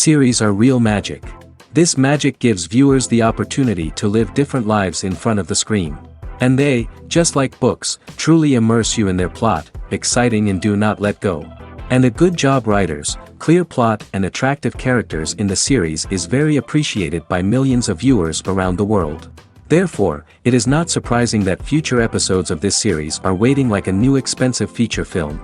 series are real magic. This magic gives viewers the opportunity to live different lives in front of the screen. And they, just like books, truly immerse you in their plot, exciting and do not let go. And a good job writers, clear plot and attractive characters in the series is very appreciated by millions of viewers around the world. Therefore, it is not surprising that future episodes of this series are waiting like a new expensive feature film.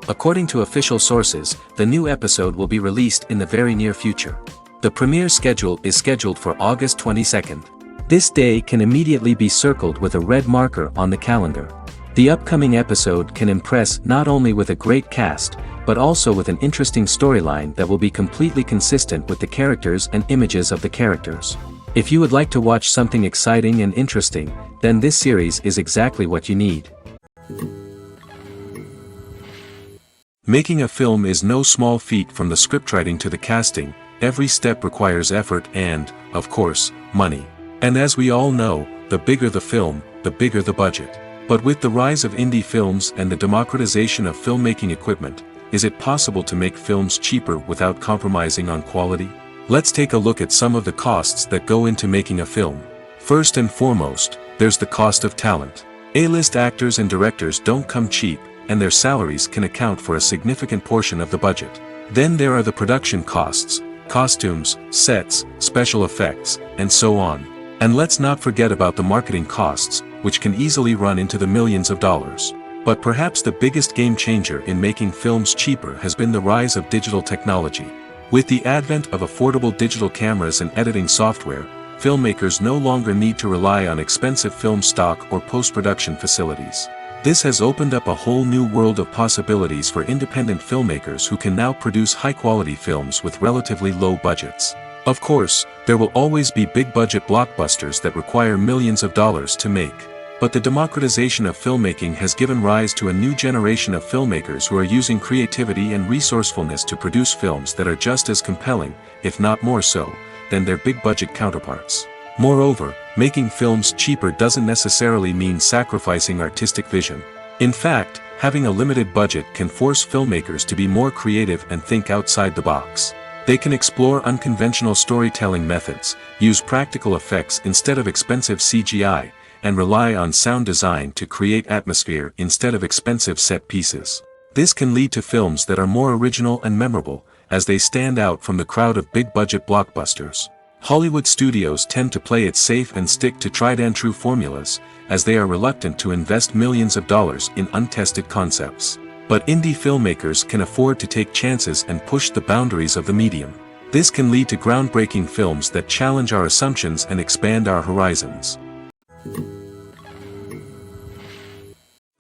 According to official sources, the new episode will be released in the very near future. The premiere schedule is scheduled for August 22nd. This day can immediately be circled with a red marker on the calendar. The upcoming episode can impress not only with a great cast, but also with an interesting storyline that will be completely consistent with the characters and images of the characters. If you would like to watch something exciting and interesting, then this series is exactly what you need. Making a film is no small feat. From the scriptwriting to the casting, every step requires effort and, of course, money. And as we all know, the bigger the film, the bigger the budget. But with the rise of indie films and the democratization of filmmaking equipment, is it possible to make films cheaper without compromising on quality? Let's take a look at some of the costs that go into making a film. First and foremost, there's the cost of talent. A-list actors and directors don't come cheap, and their salaries can account for a significant portion of the budget. Then there are the production costs, costumes, sets, special effects, and so on. And let's not forget about the marketing costs, which can easily run into the millions of dollars. But perhaps the biggest game changer in making films cheaper has been the rise of digital technology. With the advent of affordable digital cameras and editing software, filmmakers no longer need to rely on expensive film stock or post-production facilities. This has opened up a whole new world of possibilities for independent filmmakers who can now produce high-quality films with relatively low budgets. Of course, there will always be big-budget blockbusters that require millions of dollars to make. But the democratization of filmmaking has given rise to a new generation of filmmakers who are using creativity and resourcefulness to produce films that are just as compelling, if not more so, than their big-budget counterparts. Moreover, making films cheaper doesn't necessarily mean sacrificing artistic vision. In fact, having a limited budget can force filmmakers to be more creative and think outside the box. They can explore unconventional storytelling methods, use practical effects instead of expensive CGI, and rely on sound design to create atmosphere instead of expensive set pieces. This can lead to films that are more original and memorable, as they stand out from the crowd of big-budget blockbusters. Hollywood studios tend to play it safe and stick to tried-and-true formulas, as they are reluctant to invest millions of dollars in untested concepts. But indie filmmakers can afford to take chances and push the boundaries of the medium. This can lead to groundbreaking films that challenge our assumptions and expand our horizons.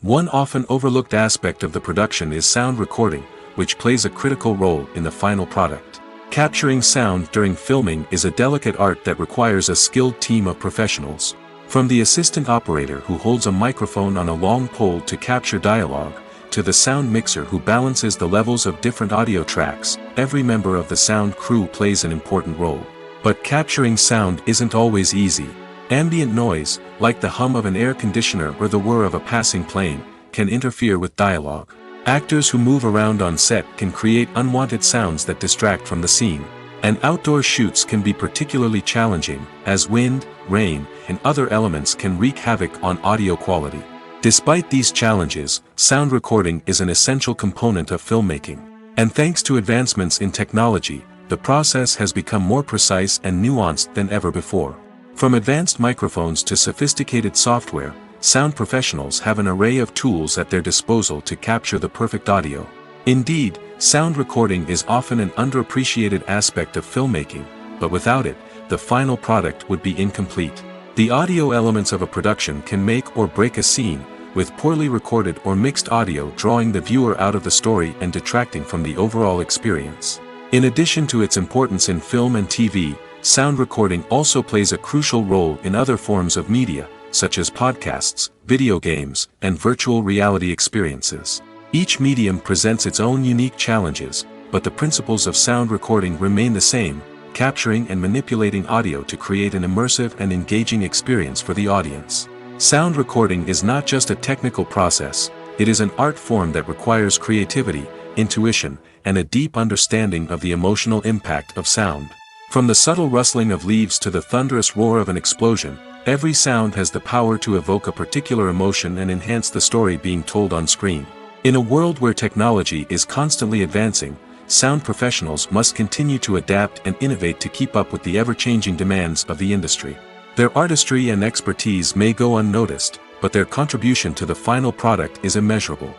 One often overlooked aspect of the production is sound recording, which plays a critical role in the final product. Capturing sound during filming is a delicate art that requires a skilled team of professionals. From the assistant operator who holds a microphone on a long pole to capture dialogue, to the sound mixer who balances the levels of different audio tracks, every member of the sound crew plays an important role. But capturing sound isn't always easy. Ambient noise, like the hum of an air conditioner or the whir of a passing plane, can interfere with dialogue. Actors who move around on set can create unwanted sounds that distract from the scene. And outdoor shoots can be particularly challenging, as wind, rain, and other elements can wreak havoc on audio quality. Despite these challenges, sound recording is an essential component of filmmaking. And thanks to advancements in technology, the process has become more precise and nuanced than ever before. From advanced microphones to sophisticated software, sound professionals have an array of tools at their disposal to capture the perfect audio. Indeed, sound recording is often an underappreciated aspect of filmmaking, but without it, the final product would be incomplete. The audio elements of a production can make or break a scene, with poorly recorded or mixed audio drawing the viewer out of the story and detracting from the overall experience. In addition to its importance in film and TV, sound recording also plays a crucial role in other forms of media, such as podcasts, video games, and virtual reality experiences. Each medium presents its own unique challenges, but the principles of sound recording remain the same, capturing and manipulating audio to create an immersive and engaging experience for the audience. Sound recording is not just a technical process, it is an art form that requires creativity, intuition, and a deep understanding of the emotional impact of sound. From the subtle rustling of leaves to the thunderous roar of an explosion, every sound has the power to evoke a particular emotion and enhance the story being told on screen. In a world where technology is constantly advancing, sound professionals must continue to adapt and innovate to keep up with the ever-changing demands of the industry. Their artistry and expertise may go unnoticed, but their contribution to the final product is immeasurable.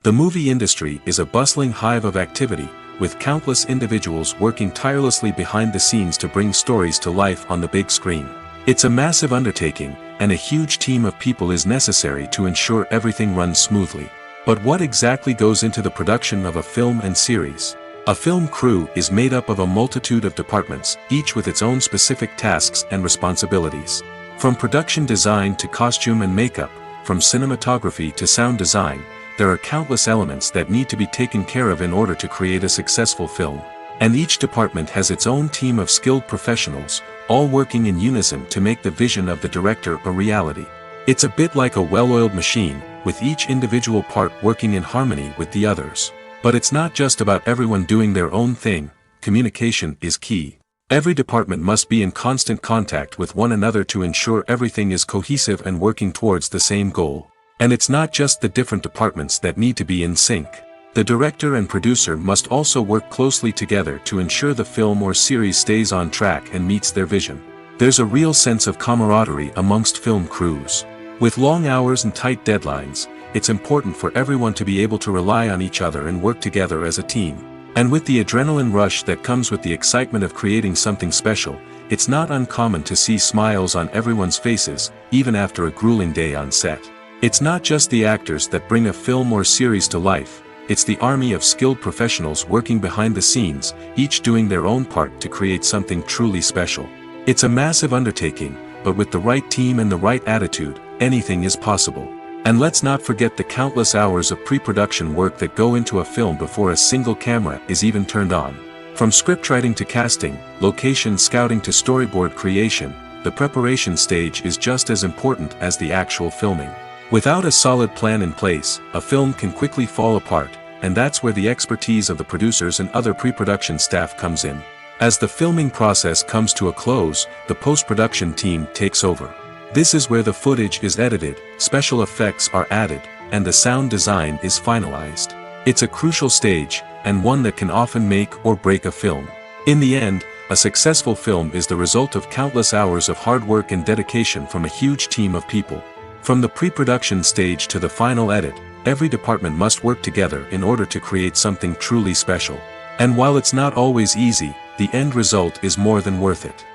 The movie industry is a bustling hive of activity, with countless individuals working tirelessly behind the scenes to bring stories to life on the big screen. It's a massive undertaking, and a huge team of people is necessary to ensure everything runs smoothly. But what exactly goes into the production of a film and series? A film crew is made up of a multitude of departments, each with its own specific tasks and responsibilities. From production design to costume and makeup, from cinematography to sound design, there are countless elements that need to be taken care of in order to create a successful film. And each department has its own team of skilled professionals, all working in unison to make the vision of the director a reality. It's a bit like a well-oiled machine, with each individual part working in harmony with the others. But it's not just about everyone doing their own thing. Communication is key. Every department must be in constant contact with one another to ensure everything is cohesive and working towards the same goal. And it's not just the different departments that need to be in sync. The director and producer must also work closely together to ensure the film or series stays on track and meets their vision. There's a real sense of camaraderie amongst film crews. With long hours and tight deadlines, it's important for everyone to be able to rely on each other and work together as a team. And with the adrenaline rush that comes with the excitement of creating something special, it's not uncommon to see smiles on everyone's faces, even after a grueling day on set. It's not just the actors that bring a film or series to life, it's the army of skilled professionals working behind the scenes, each doing their own part to create something truly special. It's a massive undertaking, but with the right team and the right attitude, anything is possible. And let's not forget the countless hours of pre-production work that go into a film before a single camera is even turned on. From scriptwriting to casting, location scouting to storyboard creation, the preparation stage is just as important as the actual filming. Without a solid plan in place, a film can quickly fall apart, and that's where the expertise of the producers and other pre-production staff comes in. As the filming process comes to a close, the post-production team takes over. This is where the footage is edited, special effects are added, and the sound design is finalized. It's a crucial stage, and one that can often make or break a film. In the end, a successful film is the result of countless hours of hard work and dedication from a huge team of people. From the pre-production stage to the final edit, every department must work together in order to create something truly special. And while it's not always easy, the end result is more than worth it.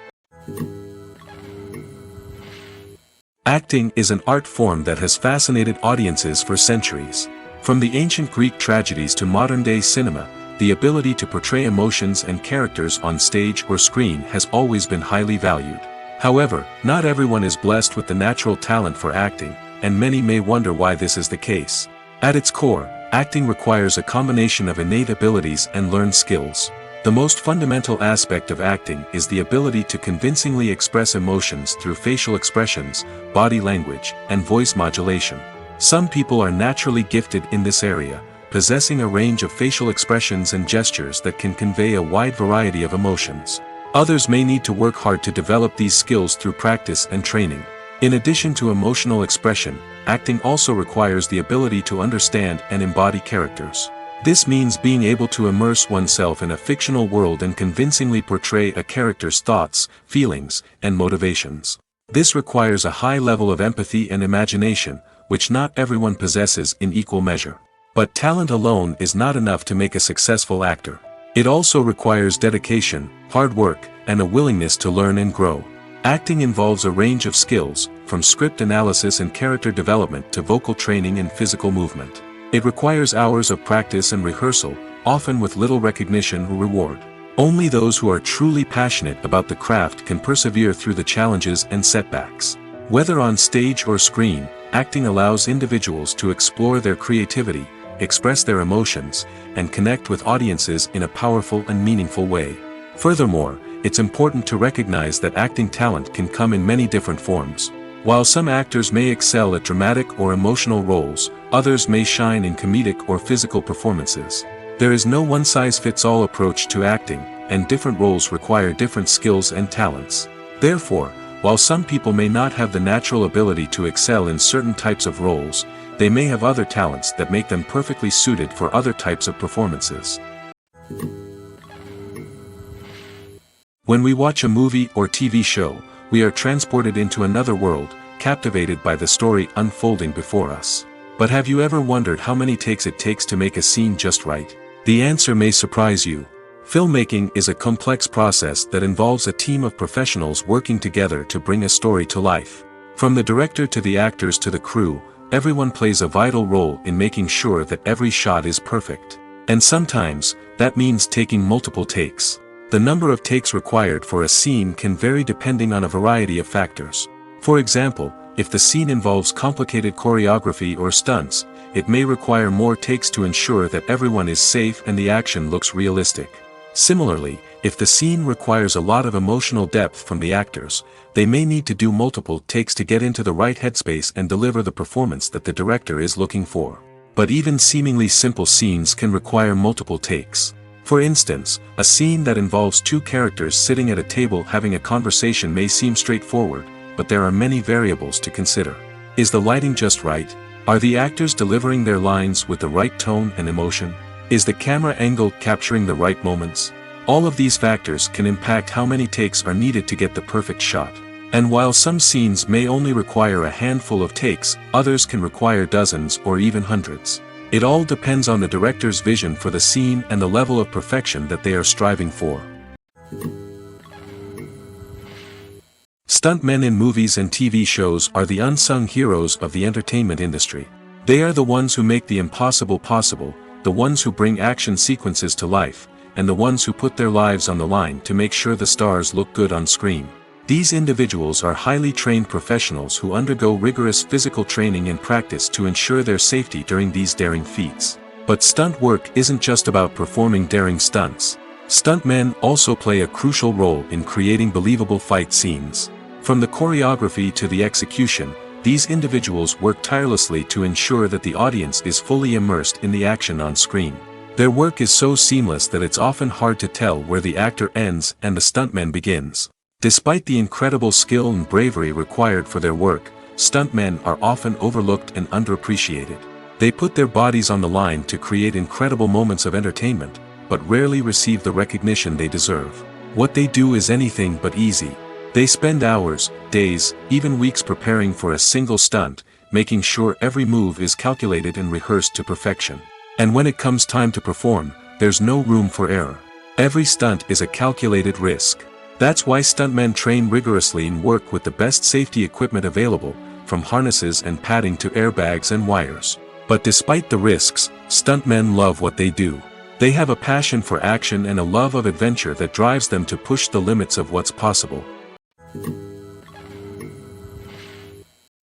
Acting is an art form that has fascinated audiences for centuries. From the ancient Greek tragedies to modern-day cinema, the ability to portray emotions and characters on stage or screen has always been highly valued. However, not everyone is blessed with the natural talent for acting, and many may wonder why this is the case. At its core, acting requires a combination of innate abilities and learned skills. The most fundamental aspect of acting is the ability to convincingly express emotions through facial expressions, body language, and voice modulation. Some people are naturally gifted in this area, possessing a range of facial expressions and gestures that can convey a wide variety of emotions. Others may need to work hard to develop these skills through practice and training. In addition to emotional expression, acting also requires the ability to understand and embody characters. This means being able to immerse oneself in a fictional world and convincingly portray a character's thoughts, feelings, and motivations. This requires a high level of empathy and imagination, which not everyone possesses in equal measure. But talent alone is not enough to make a successful actor. It also requires dedication, hard work, and a willingness to learn and grow. Acting involves a range of skills, from script analysis and character development to vocal training and physical movement. It requires hours of practice and rehearsal, often with little recognition or reward. Only those who are truly passionate about the craft can persevere through the challenges and setbacks. Whether on stage or screen, acting allows individuals to explore their creativity, express their emotions, and connect with audiences in a powerful and meaningful way. Furthermore, it's important to recognize that acting talent can come in many different forms. While some actors may excel at dramatic or emotional roles, others may shine in comedic or physical performances. There is no one-size-fits-all approach to acting, and different roles require different skills and talents. Therefore, while some people may not have the natural ability to excel in certain types of roles, they may have other talents that make them perfectly suited for other types of performances. When we watch a movie or TV show, we are transported into another world, captivated by the story unfolding before us. But have you ever wondered how many takes it takes to make a scene just right? The answer may surprise you. Filmmaking is a complex process that involves a team of professionals working together to bring a story to life. From the director to the actors to the crew, everyone plays a vital role in making sure that every shot is perfect. And sometimes, that means taking multiple takes. The number of takes required for a scene can vary depending on a variety of factors. For example, if the scene involves complicated choreography or stunts, it may require more takes to ensure that everyone is safe and the action looks realistic. Similarly, if the scene requires a lot of emotional depth from the actors, they may need to do multiple takes to get into the right headspace and deliver the performance that the director is looking for. But even seemingly simple scenes can require multiple takes. For instance, a scene that involves two characters sitting at a table having a conversation may seem straightforward, but there are many variables to consider. Is the lighting just right? Are the actors delivering their lines with the right tone and emotion? Is the camera angle capturing the right moments? All of these factors can impact how many takes are needed to get the perfect shot. And while some scenes may only require a handful of takes, others can require dozens or even hundreds. It all depends on the director's vision for the scene and the level of perfection that they are striving for. Stuntmen in movies and TV shows are the unsung heroes of the entertainment industry. They are the ones who make the impossible possible, the ones who bring action sequences to life, and the ones who put their lives on the line to make sure the stars look good on screen. These individuals are highly trained professionals who undergo rigorous physical training and practice to ensure their safety during these daring feats. But stunt work isn't just about performing daring stunts. Stuntmen also play a crucial role in creating believable fight scenes. From the choreography to the execution, these individuals work tirelessly to ensure that the audience is fully immersed in the action on screen. Their work is so seamless that it's often hard to tell where the actor ends and the stuntman begins. Despite the incredible skill and bravery required for their work, stuntmen are often overlooked and underappreciated. They put their bodies on the line to create incredible moments of entertainment, but rarely receive the recognition they deserve. What they do is anything but easy. They spend hours, days, even weeks preparing for a single stunt, making sure every move is calculated and rehearsed to perfection. And when it comes time to perform, there's no room for error. Every stunt is a calculated risk. That's why stuntmen train rigorously and work with the best safety equipment available, from harnesses and padding to airbags and wires. But despite the risks, stuntmen love what they do. They have a passion for action and a love of adventure that drives them to push the limits of what's possible.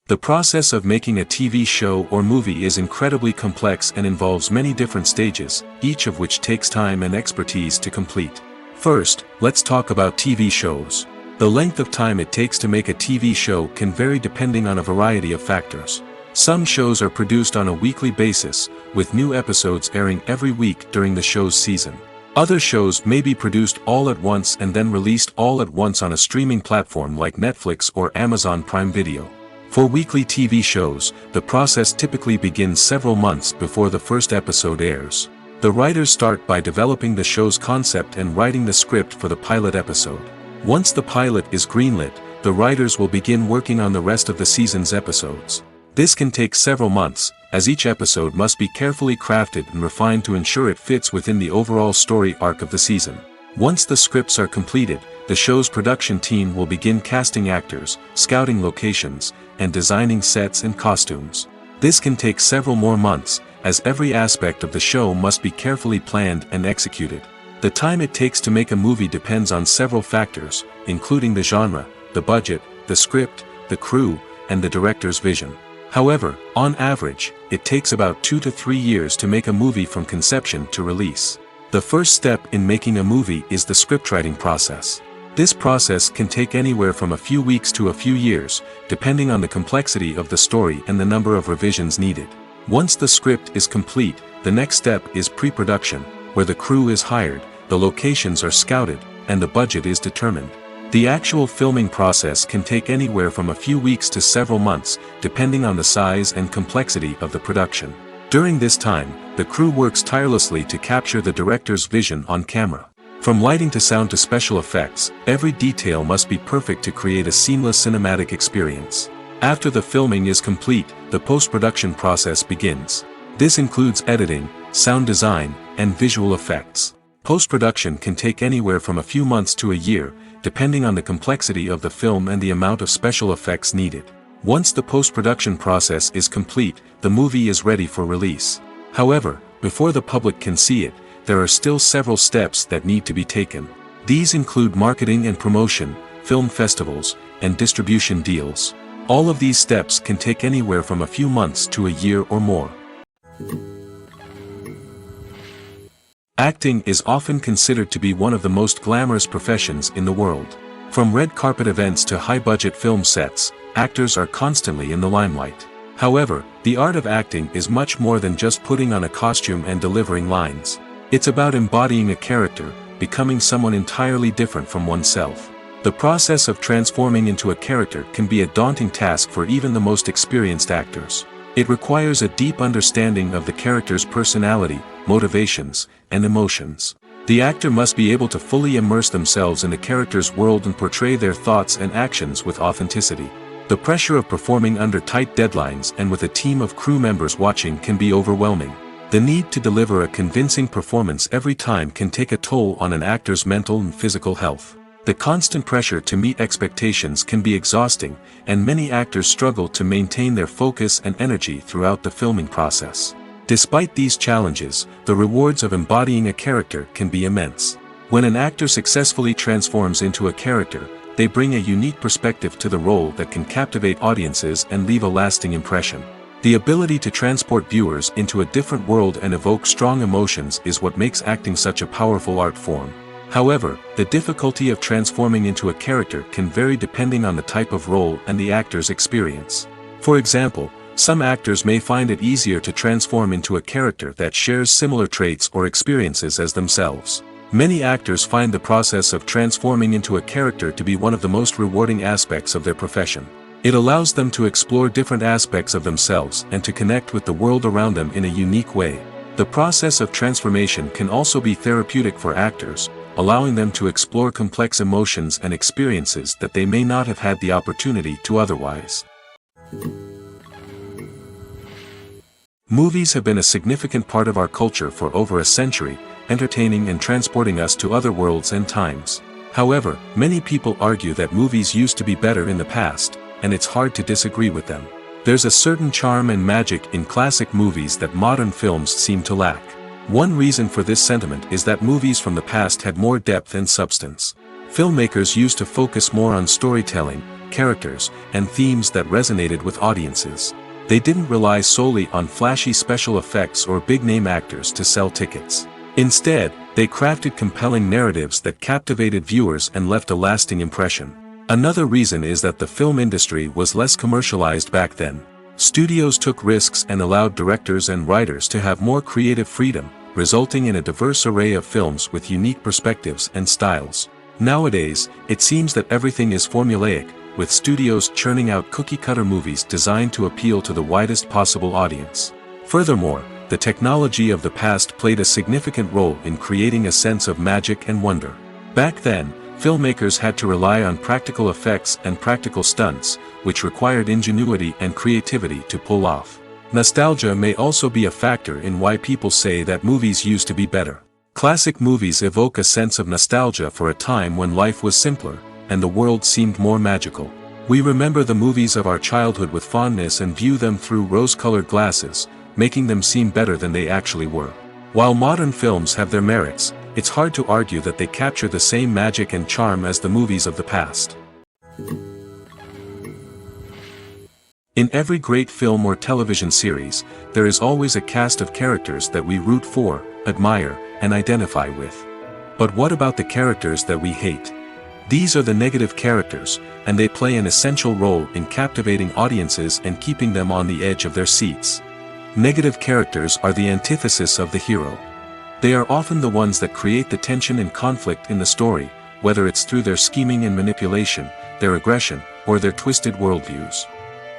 The process of making a TV show or movie is incredibly complex and involves many different stages, each of which takes time and expertise to complete. First, let's talk about TV shows. The length of time it takes to make a TV show can vary depending on a variety of factors. Some shows are produced on a weekly basis, with new episodes airing every week during the show's season. Other shows may be produced all at once and then released all at once on a streaming platform like Netflix or Amazon Prime Video. For weekly TV shows, the process typically begins several months before the first episode airs. The writers start by developing the show's concept and writing the script for the pilot episode. Once the pilot is greenlit, the writers will begin working on the rest of the season's episodes. This can take several months, as each episode must be carefully crafted and refined to ensure it fits within the overall story arc of the season. Once the scripts are completed, the show's production team will begin casting actors, scouting locations, and designing sets and costumes. This can take several more months, as every aspect of the show must be carefully planned and executed. The time it takes to make a movie depends on several factors, including the genre, the budget, the script, the crew, and the director's vision. However, on average, it takes about 2 to 3 years to make a movie from conception to release. The first step in making a movie is the scriptwriting process. This process can take anywhere from a few weeks to a few years, depending on the complexity of the story and the number of revisions needed. Once the script is complete, the next step is pre-production, where the crew is hired, the locations are scouted, and the budget is determined. The actual filming process can take anywhere from a few weeks to several months, depending on the size and complexity of the production. During this time, the crew works tirelessly to capture the director's vision on camera. From lighting to sound to special effects, every detail must be perfect to create a seamless cinematic experience. After the filming is complete, the post-production process begins. This includes editing, sound design, and visual effects. Post-production can take anywhere from a few months to a year, depending on the complexity of the film and the amount of special effects needed. Once the post-production process is complete, the movie is ready for release. However, before the public can see it, there are still several steps that need to be taken. These include marketing and promotion, film festivals, and distribution deals. All of these steps can take anywhere from a few months to a year or more. Acting is often considered to be one of the most glamorous professions in the world. From red carpet events to high-budget film sets, actors are constantly in the limelight. However, the art of acting is much more than just putting on a costume and delivering lines. It's about embodying a character, becoming someone entirely different from oneself. The process of transforming into a character can be a daunting task for even the most experienced actors. It requires a deep understanding of the character's personality, motivations, and emotions. The actor must be able to fully immerse themselves in the character's world and portray their thoughts and actions with authenticity. The pressure of performing under tight deadlines and with a team of crew members watching can be overwhelming. The need to deliver a convincing performance every time can take a toll on an actor's mental and physical health. The constant pressure to meet expectations can be exhausting, and many actors struggle to maintain their focus and energy throughout the filming process. Despite these challenges, the rewards of embodying a character can be immense. When an actor successfully transforms into a character, they bring a unique perspective to the role that can captivate audiences and leave a lasting impression. The ability to transport viewers into a different world and evoke strong emotions is what makes acting such a powerful art form. However, the difficulty of transforming into a character can vary depending on the type of role and the actor's experience. For example, some actors may find it easier to transform into a character that shares similar traits or experiences as themselves. Many actors find the process of transforming into a character to be one of the most rewarding aspects of their profession. It allows them to explore different aspects of themselves and to connect with the world around them in a unique way. The process of transformation can also be therapeutic for actors, allowing them to explore complex emotions and experiences that they may not have had the opportunity to otherwise. Movies have been a significant part of our culture for over a century, entertaining and transporting us to other worlds and times. However, many people argue that movies used to be better in the past, and it's hard to disagree with them. There's a certain charm and magic in classic movies that modern films seem to lack. One reason for this sentiment is that movies from the past had more depth and substance. Filmmakers used to focus more on storytelling, characters, and themes that resonated with audiences. They didn't rely solely on flashy special effects or big-name actors to sell tickets. Instead, they crafted compelling narratives that captivated viewers and left a lasting impression. Another reason is that the film industry was less commercialized back then. Studios took risks and allowed directors and writers to have more creative freedom, resulting in a diverse array of films with unique perspectives and styles. Nowadays, it seems that everything is formulaic, with studios churning out cookie-cutter movies designed to appeal to the widest possible audience. Furthermore, the technology of the past played a significant role in creating a sense of magic and wonder. Back then, filmmakers had to rely on practical effects and practical stunts, which required ingenuity and creativity to pull off. Nostalgia may also be a factor in why people say that movies used to be better. Classic movies evoke a sense of nostalgia for a time when life was simpler, and the world seemed more magical. We remember the movies of our childhood with fondness and view them through rose-colored glasses, making them seem better than they actually were. While modern films have their merits, it's hard to argue that they capture the same magic and charm as the movies of the past. In every great film or television series, there is always a cast of characters that we root for, admire, and identify with. But what about the characters that we hate? These are the negative characters, and they play an essential role in captivating audiences and keeping them on the edge of their seats. Negative characters are the antithesis of the hero. They are often the ones that create the tension and conflict in the story, whether it's through their scheming and manipulation, their aggression, or their twisted worldviews.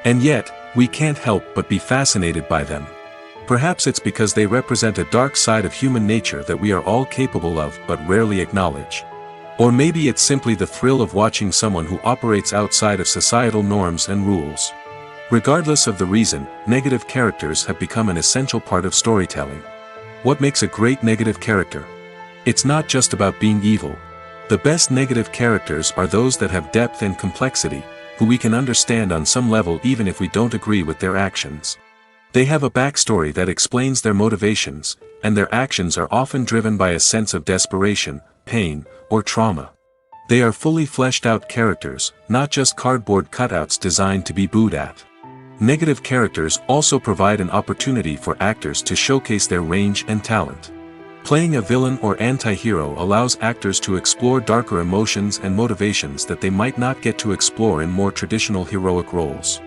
And yet, we can't help but be fascinated by them. Perhaps it's because they represent a dark side of human nature that we are all capable of but rarely acknowledge. Or maybe it's simply the thrill of watching someone who operates outside of societal norms and rules. Regardless of the reason, negative characters have become an essential part of storytelling. What makes a great negative character? It's not just about being evil. The best negative characters are those that have depth and complexity, who we can understand on some level even if we don't agree with their actions. They have a backstory that explains their motivations, and their actions are often driven by a sense of desperation, pain, or trauma. They are fully fleshed out characters, not just cardboard cutouts designed to be booed at. Negative characters also provide an opportunity for actors to showcase their range and talent. Playing a villain or anti-hero allows actors to explore darker emotions and motivations that they might not get to explore in more traditional heroic roles.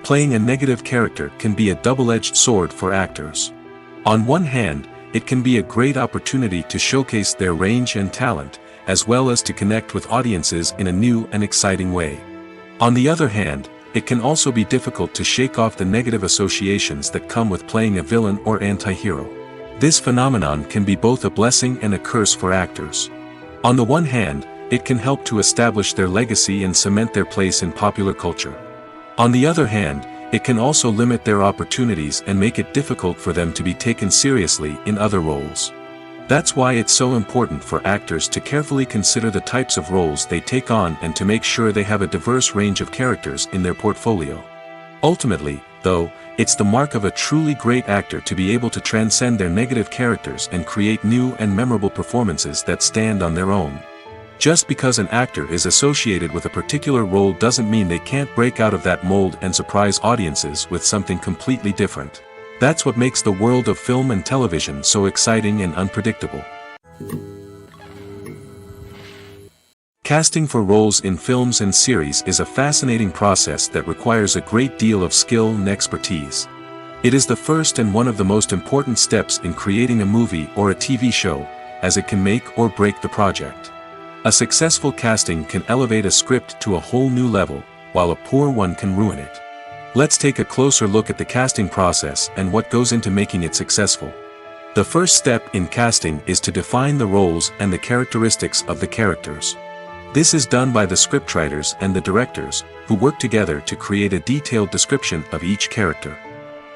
Playing a negative character can be a double-edged sword for actors. On one hand, it can be a great opportunity to showcase their range and talent, as well as to connect with audiences in a new and exciting way. On the other hand, it can also be difficult to shake off the negative associations that come with playing a villain or anti-hero. This phenomenon can be both a blessing and a curse for actors. On the one hand, it can help to establish their legacy and cement their place in popular culture. On the other hand, it can also limit their opportunities and make it difficult for them to be taken seriously in other roles. That's why it's so important for actors to carefully consider the types of roles they take on and to make sure they have a diverse range of characters in their portfolio. Ultimately, though, it's the mark of a truly great actor to be able to transcend their negative characters and create new and memorable performances that stand on their own. Just because an actor is associated with a particular role doesn't mean they can't break out of that mold and surprise audiences with something completely different. That's what makes the world of film and television so exciting and unpredictable. Casting for roles in films and series is a fascinating process that requires a great deal of skill and expertise. It is the first and one of the most important steps in creating a movie or a TV show, as it can make or break the project. A successful casting can elevate a script to a whole new level, while a poor one can ruin it. Let's take a closer look at the casting process and what goes into making it successful. The first step in casting is to define the roles and the characteristics of the characters. This is done by the scriptwriters and the directors, who work together to create a detailed description of each character.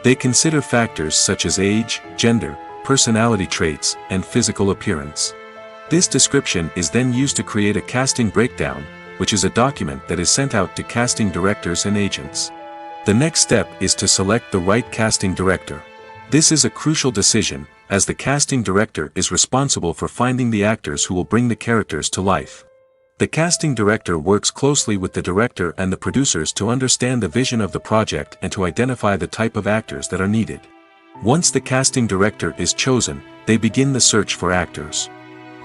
They consider factors such as age, gender, personality traits, and physical appearance. This description is then used to create a casting breakdown, which is a document that is sent out to casting directors and agents. The next step is to select the right casting director. This is a crucial decision, as the casting director is responsible for finding the actors who will bring the characters to life. The casting director works closely with the director and the producers to understand the vision of the project and to identify the type of actors that are needed. Once the casting director is chosen, they begin the search for actors.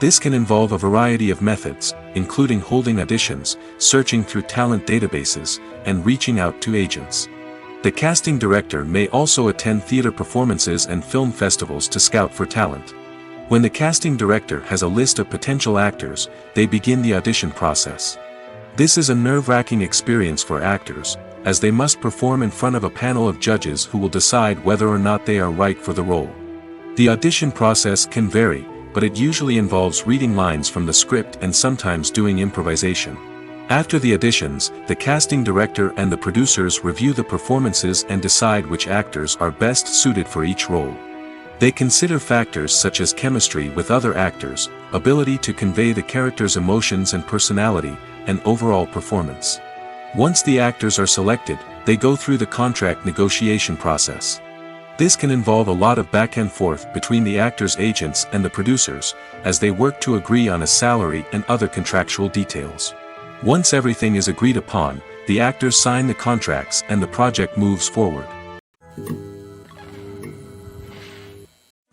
This can involve a variety of methods, including holding auditions, searching through talent databases, and reaching out to agents. The casting director may also attend theater performances and film festivals to scout for talent. When the casting director has a list of potential actors, they begin the audition process. This is a nerve-wracking experience for actors, as they must perform in front of a panel of judges who will decide whether or not they are right for the role. The audition process can vary, but it usually involves reading lines from the script and sometimes doing improvisation. After the auditions, the casting director and the producers review the performances and decide which actors are best suited for each role. They consider factors such as chemistry with other actors, ability to convey the character's emotions and personality, and overall performance. Once the actors are selected, they go through the contract negotiation process. This can involve a lot of back and forth between the actors' agents and the producers, as they work to agree on a salary and other contractual details. Once everything is agreed upon, the actors sign the contracts and the project moves forward.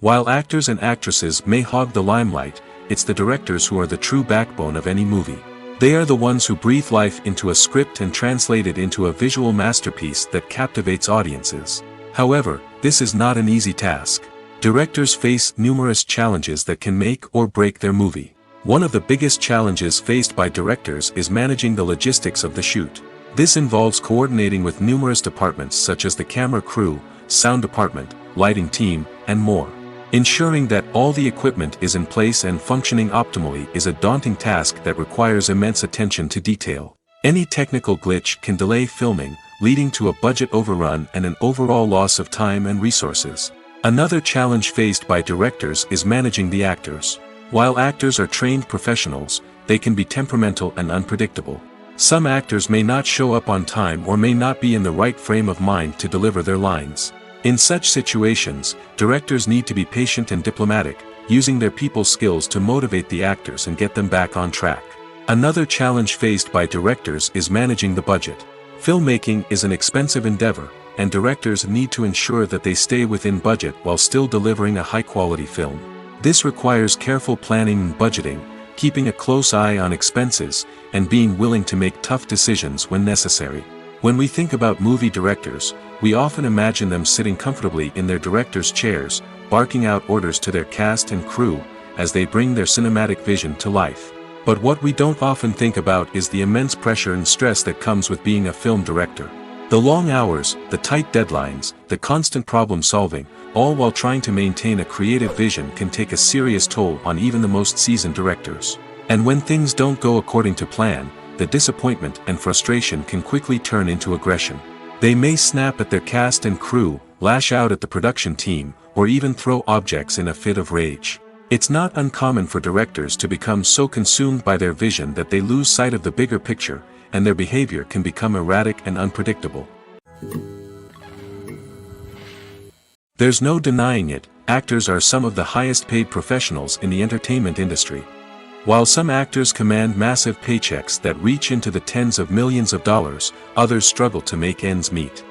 While actors and actresses may hog the limelight, it's the directors who are the true backbone of any movie. They are the ones who breathe life into a script and translate it into a visual masterpiece that captivates audiences. However, this is not an easy task. Directors face numerous challenges that can make or break their movie. One of the biggest challenges faced by directors is managing the logistics of the shoot. This involves coordinating with numerous departments such as the camera crew, sound department, lighting team, and more. Ensuring that all the equipment is in place and functioning optimally is a daunting task that requires immense attention to detail. Any technical glitch can delay filming, leading to a budget overrun and an overall loss of time and resources. Another challenge faced by directors is managing the actors. While actors are trained professionals, they can be temperamental and unpredictable. Some actors may not show up on time or may not be in the right frame of mind to deliver their lines. In such situations, directors need to be patient and diplomatic, using their people skills to motivate the actors and get them back on track. Another challenge faced by directors is managing the budget. Filmmaking is an expensive endeavor, and directors need to ensure that they stay within budget while still delivering a high-quality film. This requires careful planning and budgeting, keeping a close eye on expenses, and being willing to make tough decisions when necessary. When we think about movie directors, we often imagine them sitting comfortably in their director's chairs, barking out orders to their cast and crew, as they bring their cinematic vision to life. But what we don't often think about is the immense pressure and stress that comes with being a film director. The long hours, the tight deadlines, the constant problem solving, all while trying to maintain a creative vision can take a serious toll on even the most seasoned directors. And when things don't go according to plan, the disappointment and frustration can quickly turn into aggression. They may snap at their cast and crew, lash out at the production team, or even throw objects in a fit of rage. It's not uncommon for directors to become so consumed by their vision that they lose sight of the bigger picture, and their behavior can become erratic and unpredictable. There's no denying it, actors are some of the highest paid professionals in the entertainment industry. While some actors command massive paychecks that reach into the tens of millions of dollars, others struggle to make ends meet.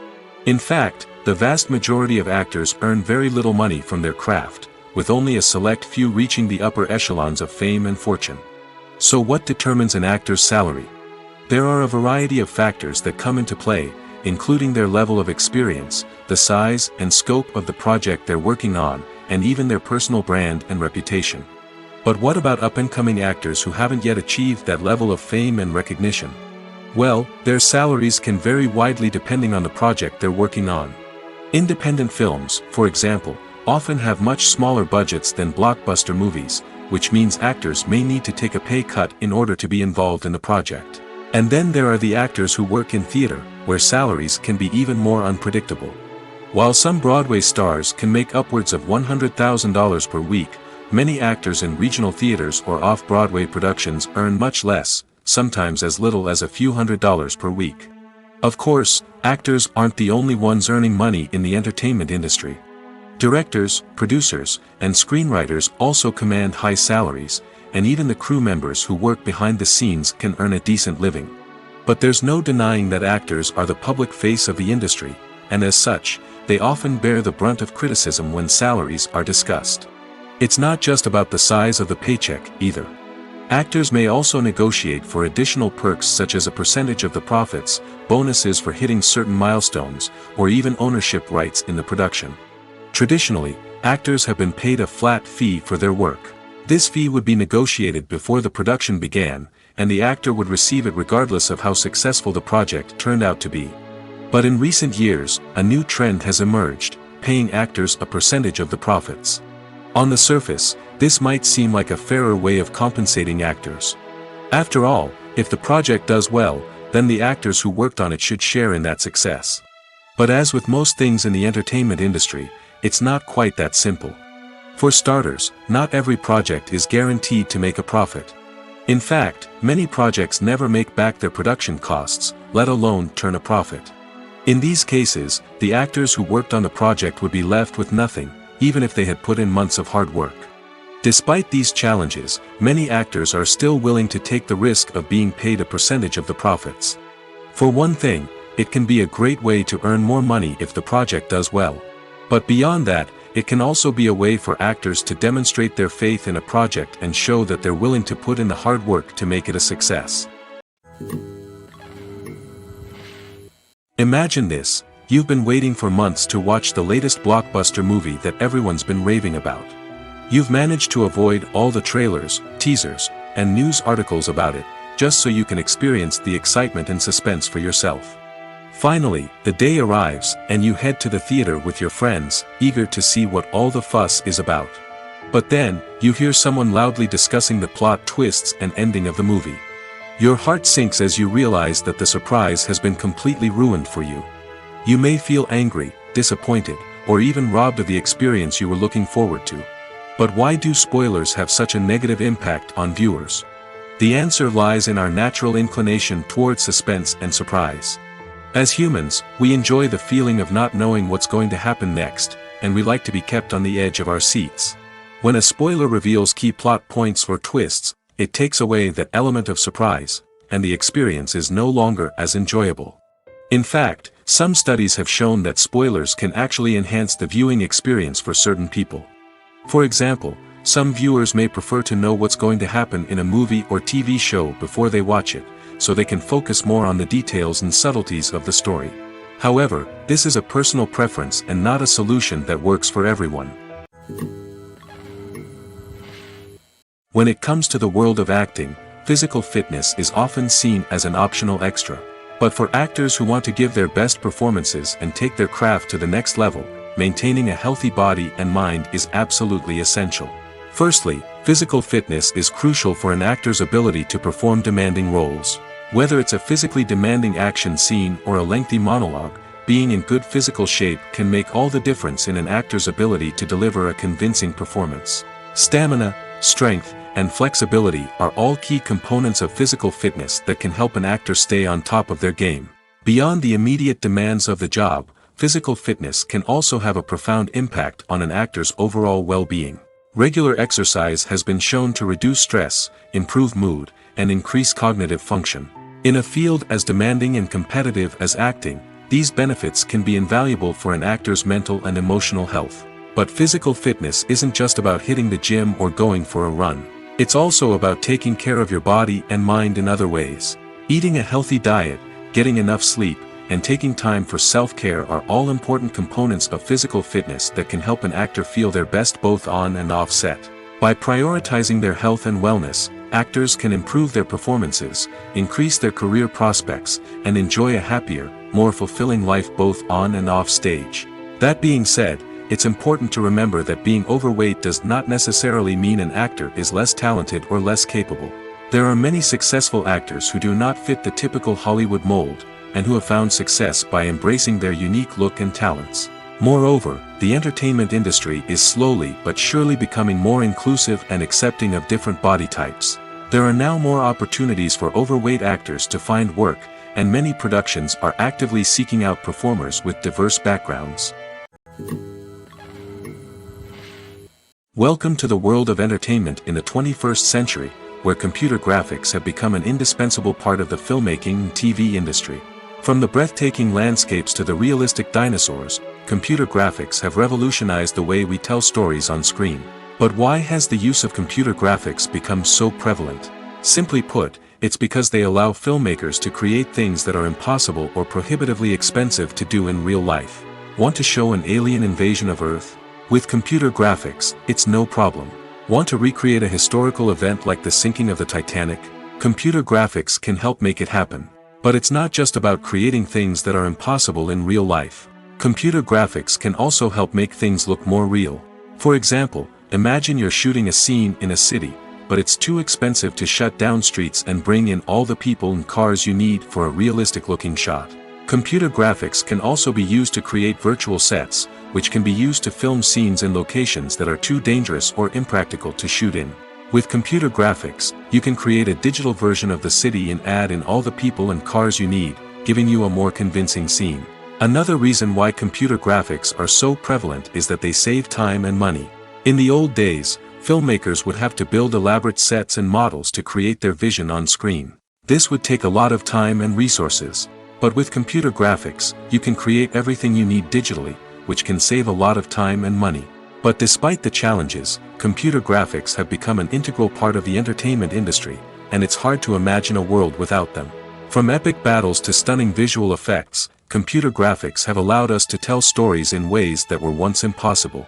In fact, the vast majority of actors earn very little money from their craft, with only a select few reaching the upper echelons of fame and fortune. So what determines an actor's salary? There are a variety of factors that come into play, including their level of experience, the size and scope of the project they're working on, and even their personal brand and reputation. But what about up-and-coming actors who haven't yet achieved that level of fame and recognition? Well, their salaries can vary widely depending on the project they're working on. Independent films, for example, often have much smaller budgets than blockbuster movies, which means actors may need to take a pay cut in order to be involved in the project. And then there are the actors who work in theater, where salaries can be even more unpredictable. While some Broadway stars can make upwards of $100,000 per week, many actors in regional theaters or off-Broadway productions earn much less, sometimes as little as a few $100s per week. Of course, actors aren't the only ones earning money in the entertainment industry. Directors, producers, and screenwriters also command high salaries, and even the crew members who work behind the scenes can earn a decent living. But there's no denying that actors are the public face of the industry, and as such, they often bear the brunt of criticism when salaries are discussed. It's not just about the size of the paycheck, either. Actors may also negotiate for additional perks such as a percentage of the profits, bonuses for hitting certain milestones, or even ownership rights in the production. Traditionally, actors have been paid a flat fee for their work. This fee would be negotiated before the production began, and the actor would receive it regardless of how successful the project turned out to be. But in recent years, a new trend has emerged, paying actors a percentage of the profits. On the surface, this might seem like a fairer way of compensating actors. After all, if the project does well, then the actors who worked on it should share in that success. But as with most things in the entertainment industry, it's not quite that simple. For starters, not every project is guaranteed to make a profit. In fact, many projects never make back their production costs, let alone turn a profit. In these cases, the actors who worked on the project would be left with nothing, even if they had put in months of hard work. Despite these challenges, many actors are still willing to take the risk of being paid a percentage of the profits. For one thing, it can be a great way to earn more money if the project does well. But beyond that, it can also be a way for actors to demonstrate their faith in a project and show that they're willing to put in the hard work to make it a success. Imagine this, you've been waiting for months to watch the latest blockbuster movie that everyone's been raving about. You've managed to avoid all the trailers, teasers, and news articles about it, just so you can experience the excitement and suspense for yourself. Finally, the day arrives, and you head to the theater with your friends, eager to see what all the fuss is about. But then, you hear someone loudly discussing the plot twists and ending of the movie. Your heart sinks as you realize that the surprise has been completely ruined for you. You may feel angry, disappointed, or even robbed of the experience you were looking forward to. But why do spoilers have such a negative impact on viewers? The answer lies in our natural inclination toward suspense and surprise. As humans, we enjoy the feeling of not knowing what's going to happen next, and we like to be kept on the edge of our seats. When a spoiler reveals key plot points or twists, it takes away that element of surprise, and the experience is no longer as enjoyable. In fact, some studies have shown that spoilers can actually enhance the viewing experience for certain people. For example, some viewers may prefer to know what's going to happen in a movie or TV show before they watch it, so they can focus more on the details and subtleties of the story. However, this is a personal preference and not a solution that works for everyone. When it comes to the world of acting, physical fitness is often seen as an optional extra. But for actors who want to give their best performances and take their craft to the next level, maintaining a healthy body and mind is absolutely essential. Firstly, physical fitness is crucial for an actor's ability to perform demanding roles. Whether it's a physically demanding action scene or a lengthy monologue, being in good physical shape can make all the difference in an actor's ability to deliver a convincing performance. Stamina, strength, and flexibility are all key components of physical fitness that can help an actor stay on top of their game. Beyond the immediate demands of the job, physical fitness can also have a profound impact on an actor's overall well-being. Regular exercise has been shown to reduce stress, improve mood, and increase cognitive function. In a field as demanding and competitive as acting, these benefits can be invaluable for an actor's mental and emotional health. But physical fitness isn't just about hitting the gym or going for a run. It's also about taking care of your body and mind in other ways. Eating a healthy diet, getting enough sleep, and taking time for self-care are all important components of physical fitness that can help an actor feel their best both on and off set. By prioritizing their health and wellness, actors can improve their performances, increase their career prospects, and enjoy a happier, more fulfilling life both on and off stage. That being said, it's important to remember that being overweight does not necessarily mean an actor is less talented or less capable. There are many successful actors who do not fit the typical Hollywood mold, and who have found success by embracing their unique look and talents. Moreover, the entertainment industry is slowly but surely becoming more inclusive and accepting of different body types. There are now more opportunities for overweight actors to find work, and many productions are actively seeking out performers with diverse backgrounds. Welcome to the world of entertainment in the 21st century, where computer graphics have become an indispensable part of the filmmaking and TV industry. From the breathtaking landscapes to the realistic dinosaurs, computer graphics have revolutionized the way we tell stories on screen. But why has the use of computer graphics become so prevalent? Simply put, it's because they allow filmmakers to create things that are impossible or prohibitively expensive to do in real life. Want to show an alien invasion of Earth? With computer graphics, it's no problem. Want to recreate a historical event like the sinking of the Titanic? Computer graphics can help make it happen. But it's not just about creating things that are impossible in real life. Computer graphics can also help make things look more real. For example, imagine you're shooting a scene in a city, but it's too expensive to shut down streets and bring in all the people and cars you need for a realistic-looking shot. Computer graphics can also be used to create virtual sets, which can be used to film scenes in locations that are too dangerous or impractical to shoot in. With computer graphics, you can create a digital version of the city and add in all the people and cars you need, giving you a more convincing scene. Another reason why computer graphics are so prevalent is that they save time and money. In the old days, filmmakers would have to build elaborate sets and models to create their vision on screen. This would take a lot of time and resources. But with computer graphics, you can create everything you need digitally, which can save a lot of time and money. But despite the challenges, computer graphics have become an integral part of the entertainment industry, and it's hard to imagine a world without them. From epic battles to stunning visual effects, computer graphics have allowed us to tell stories in ways that were once impossible.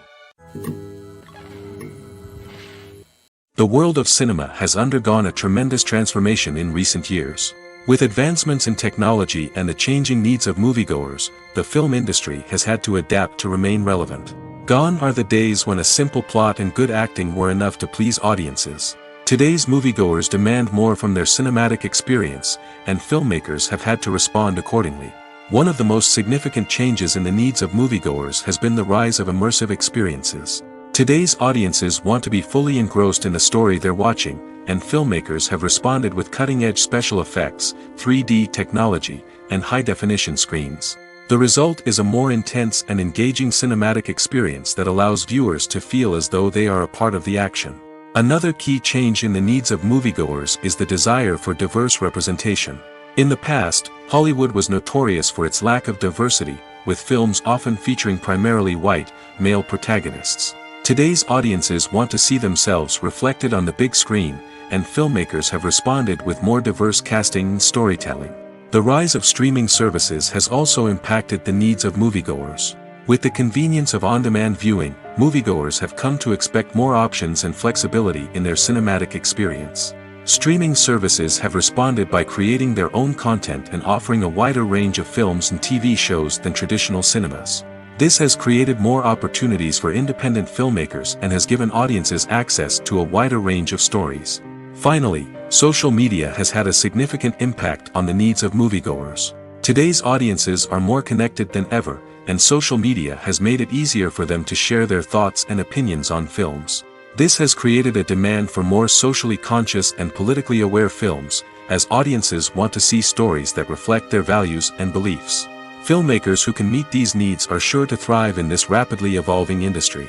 The world of cinema has undergone a tremendous transformation in recent years. With advancements in technology and the changing needs of moviegoers, the film industry has had to adapt to remain relevant. Gone are the days when a simple plot and good acting were enough to please audiences. Today's moviegoers demand more from their cinematic experience, and filmmakers have had to respond accordingly. One of the most significant changes in the needs of moviegoers has been the rise of immersive experiences. Today's audiences want to be fully engrossed in the story they're watching, and filmmakers have responded with cutting-edge special effects, 3D technology, and high-definition screens. The result is a more intense and engaging cinematic experience that allows viewers to feel as though they are a part of the action. Another key change in the needs of moviegoers is the desire for diverse representation. In the past, Hollywood was notorious for its lack of diversity, with films often featuring primarily white, male protagonists. Today's audiences want to see themselves reflected on the big screen, and filmmakers have responded with more diverse casting and storytelling. The rise of streaming services has also impacted the needs of moviegoers. With the convenience of on-demand viewing, moviegoers have come to expect more options and flexibility in their cinematic experience. Streaming services have responded by creating their own content and offering a wider range of films and TV shows than traditional cinemas. This has created more opportunities for independent filmmakers and has given audiences access to a wider range of stories. Finally, social media has had a significant impact on the needs of moviegoers. Today's audiences are more connected than ever, and social media has made it easier for them to share their thoughts and opinions on films. This has created a demand for more socially conscious and politically aware films, as audiences want to see stories that reflect their values and beliefs. Filmmakers who can meet these needs are sure to thrive in this rapidly evolving industry.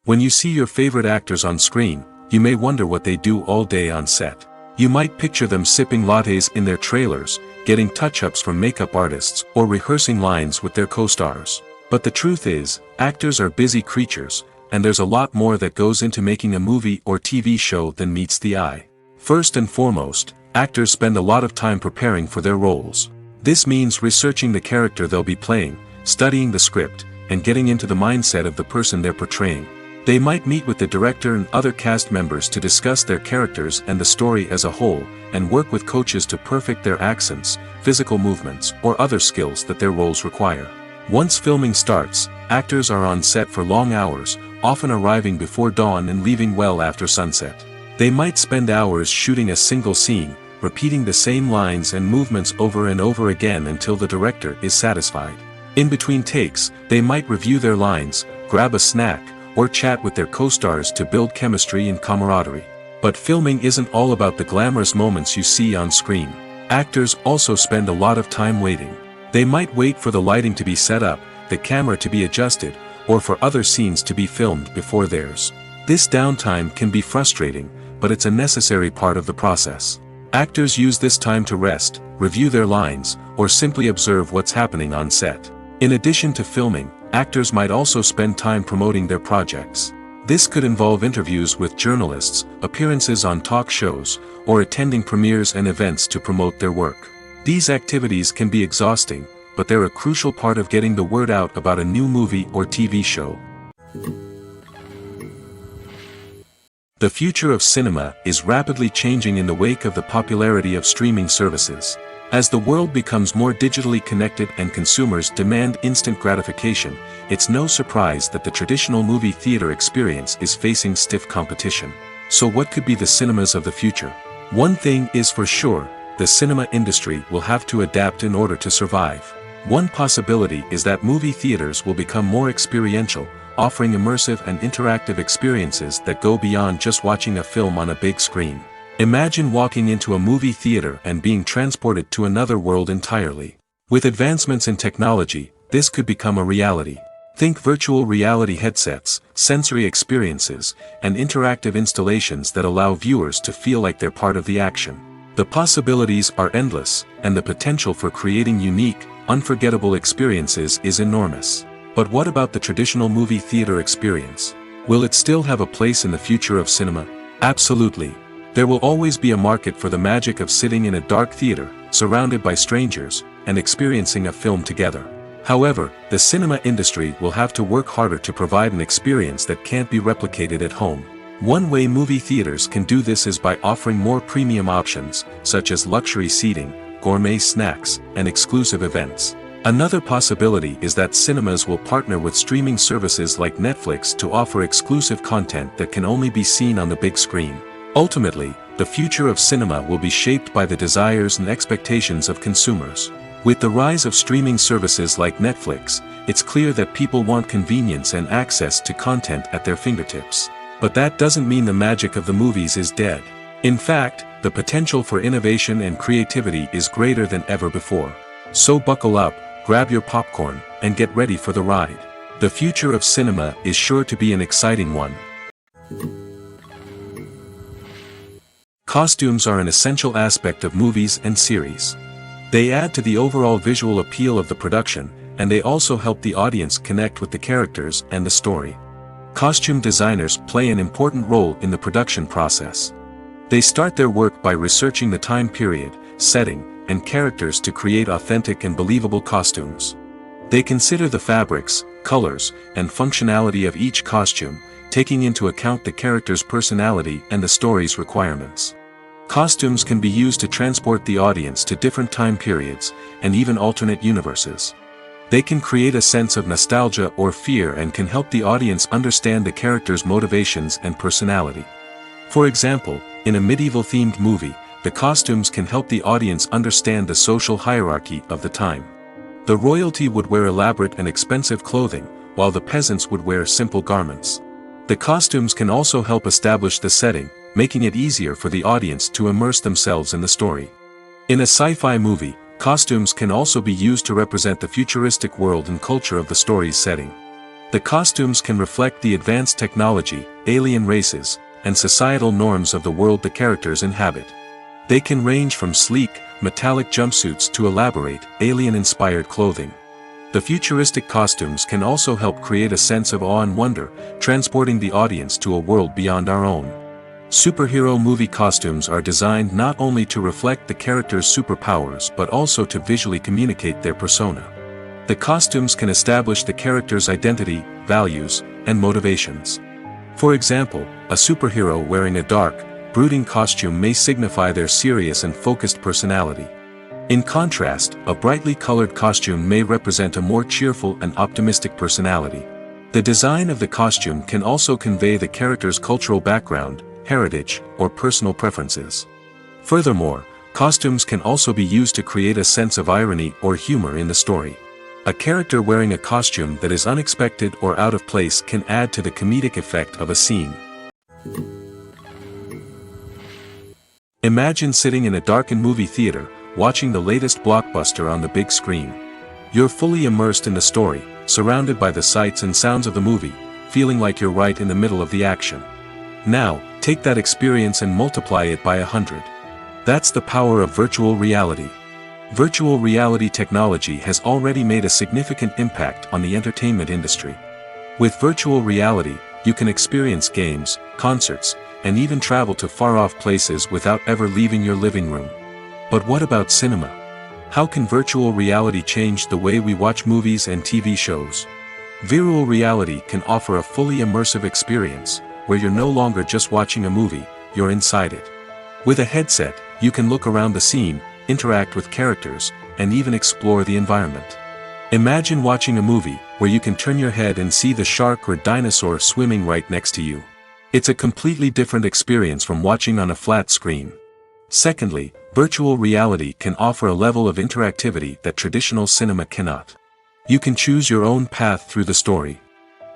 When you see your favorite actors on screen, you may wonder what they do all day on set. You might picture them sipping lattes in their trailers, getting touch-ups from makeup artists, or rehearsing lines with their co-stars. But the truth is, actors are busy creatures, and there's a lot more that goes into making a movie or TV show than meets the eye. First and foremost, actors spend a lot of time preparing for their roles. This means researching the character they'll be playing, studying the script, and getting into the mindset of the person they're portraying. They might meet with the director and other cast members to discuss their characters and the story as a whole, and work with coaches to perfect their accents, physical movements, or other skills that their roles require. Once filming starts, actors are on set for long hours, often arriving before dawn and leaving well after sunset. They might spend hours shooting a single scene, repeating the same lines and movements over and over again until the director is satisfied. In between takes, they might review their lines, grab a snack, or chat with their co-stars to build chemistry and camaraderie. But filming isn't all about the glamorous moments you see on screen. Actors also spend a lot of time waiting. They might wait for the lighting to be set up, the camera to be adjusted, or for other scenes to be filmed before theirs. This downtime can be frustrating, but it's a necessary part of the process. Actors use this time to rest, review their lines, or simply observe what's happening on set. In addition to filming, actors might also spend time promoting their projects. This could involve interviews with journalists, appearances on talk shows, or attending premieres and events to promote their work. These activities can be exhausting, but they're a crucial part of getting the word out about a new movie or TV show. The future of cinema is rapidly changing in the wake of the popularity of streaming services. As the world becomes more digitally connected and consumers demand instant gratification, it's no surprise that the traditional movie theater experience is facing stiff competition. So what could be the cinemas of the future? One thing is for sure, the cinema industry will have to adapt in order to survive. One possibility is that movie theaters will become more experiential, offering immersive and interactive experiences that go beyond just watching a film on a big screen. Imagine walking into a movie theater and being transported to another world entirely. With advancements in technology, this could become a reality. Think virtual reality headsets, sensory experiences, and interactive installations that allow viewers to feel like they're part of the action. The possibilities are endless, and the potential for creating unique, unforgettable experiences is enormous. But what about the traditional movie theater experience? Will it still have a place in the future of cinema? Absolutely. There will always be a market for the magic of sitting in a dark theater, surrounded by strangers, and experiencing a film together. However, the cinema industry will have to work harder to provide an experience that can't be replicated at home. One way movie theaters can do this is by offering more premium options, such as luxury seating, gourmet snacks, and exclusive events. Another possibility is that cinemas will partner with streaming services like Netflix to offer exclusive content that can only be seen on the big screen. Ultimately, the future of cinema will be shaped by the desires and expectations of consumers. With the rise of streaming services like Netflix, it's clear that people want convenience and access to content at their fingertips. But that doesn't mean the magic of the movies is dead. In fact, the potential for innovation and creativity is greater than ever before. So buckle up, grab your popcorn, and get ready for the ride. The future of cinema is sure to be an exciting one. Costumes are an essential aspect of movies and series. They add to the overall visual appeal of the production, and they also help the audience connect with the characters and the story. Costume designers play an important role in the production process. They start their work by researching the time period, setting, and characters to create authentic and believable costumes. They consider the fabrics, colors, and functionality of each costume, taking into account the character's personality and the story's requirements. Costumes can be used to transport the audience to different time periods, and even alternate universes. They can create a sense of nostalgia or fear and can help the audience understand the character's motivations and personality. For example, in a medieval-themed movie, the costumes can help the audience understand the social hierarchy of the time. The royalty would wear elaborate and expensive clothing, while the peasants would wear simple garments. The costumes can also help establish the setting, making it easier for the audience to immerse themselves in the story. In a sci-fi movie, costumes can also be used to represent the futuristic world and culture of the story's setting. The costumes can reflect the advanced technology, alien races, and societal norms of the world the characters inhabit. They can range from sleek, metallic jumpsuits to elaborate, alien-inspired clothing. The futuristic costumes can also help create a sense of awe and wonder, transporting the audience to a world beyond our own. Superhero movie costumes are designed not only to reflect the character's superpowers but also to visually communicate their persona. The costumes can establish the character's identity, values, and motivations. For example, a superhero wearing a dark, brooding costume may signify their serious and focused personality. In contrast, a brightly colored costume may represent a more cheerful and optimistic personality. The design of the costume can also convey the character's cultural background, heritage, or personal preferences. Furthermore, costumes can also be used to create a sense of irony or humor in the story. A character wearing a costume that is unexpected or out of place can add to the comedic effect of a scene. Imagine sitting in a darkened movie theater, watching the latest blockbuster on the big screen. You're fully immersed in the story, surrounded by the sights and sounds of the movie, feeling like you're right in the middle of the action. Now, take that experience and multiply it by 100. That's the power of virtual reality. Virtual reality technology has already made a significant impact on the entertainment industry. With virtual reality, you can experience games, concerts, and even travel to far-off places without ever leaving your living room. But what about cinema? How can virtual reality change the way we watch movies and TV shows? Virtual reality can offer a fully immersive experience, where you're no longer just watching a movie, you're inside it. With a headset, you can look around the scene, interact with characters, and even explore the environment. Imagine watching a movie where you can turn your head and see the shark or dinosaur swimming right next to you. It's a completely different experience from watching on a flat screen. Secondly, virtual reality can offer a level of interactivity that traditional cinema cannot. You can choose your own path through the story.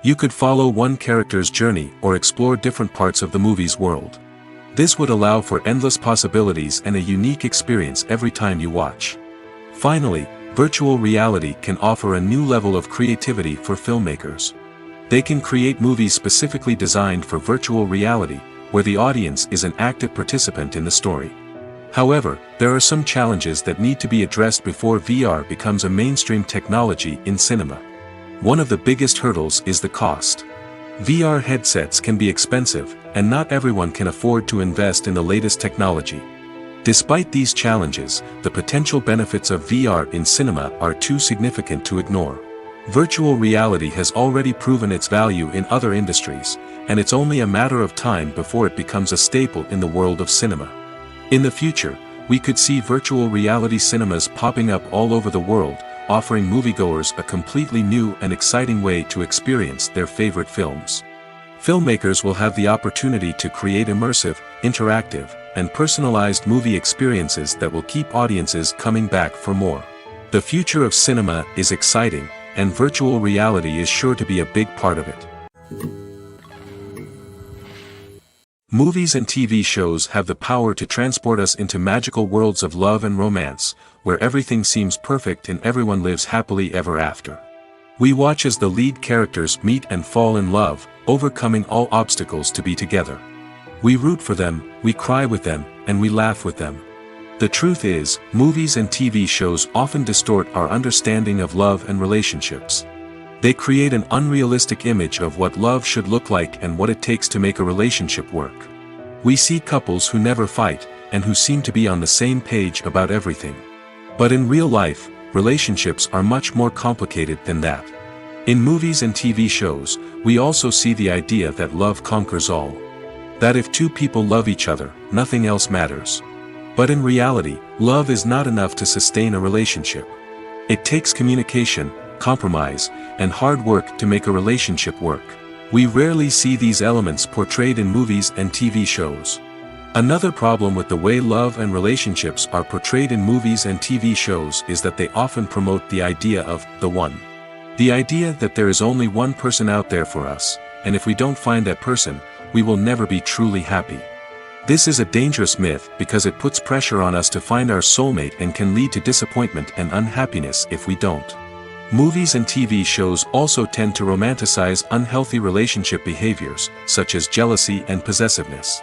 You could follow one character's journey or explore different parts of the movie's world. This would allow for endless possibilities and a unique experience every time you watch. Finally, virtual reality can offer a new level of creativity for filmmakers. They can create movies specifically designed for virtual reality, where the audience is an active participant in the story. However, there are some challenges that need to be addressed before VR becomes a mainstream technology in cinema. One of the biggest hurdles is the cost. VR headsets can be expensive, and not everyone can afford to invest in the latest technology. Despite these challenges, the potential benefits of VR in cinema are too significant to ignore. Virtual reality has already proven its value in other industries, and it's only a matter of time before it becomes a staple in the world of cinema. In the future, we could see virtual reality cinemas popping up all over the world, offering moviegoers a completely new and exciting way to experience their favorite films. Filmmakers will have the opportunity to create immersive, interactive, and personalized movie experiences that will keep audiences coming back for more. The future of cinema is exciting, and virtual reality is sure to be a big part of it. Movies and TV shows have the power to transport us into magical worlds of love and romance, where everything seems perfect and everyone lives happily ever after. We watch as the lead characters meet and fall in love, overcoming all obstacles to be together. We root for them, we cry with them, and we laugh with them. The truth is, movies and TV shows often distort our understanding of love and relationships. They create an unrealistic image of what love should look like and what it takes to make a relationship work. We see couples who never fight, and who seem to be on the same page about everything. But in real life, relationships are much more complicated than that. In movies and TV shows, we also see the idea that love conquers all. That if two people love each other, nothing else matters. But in reality, love is not enough to sustain a relationship. It takes communication, compromise, and hard work to make a relationship work. We rarely see these elements portrayed in movies and TV shows. Another problem with the way love and relationships are portrayed in movies and TV shows is that they often promote the idea of the one. The idea that there is only one person out there for us, and if we don't find that person, we will never be truly happy. This is a dangerous myth because it puts pressure on us to find our soulmate and can lead to disappointment and unhappiness if we don't. Movies and TV shows also tend to romanticize unhealthy relationship behaviors, such as jealousy and possessiveness.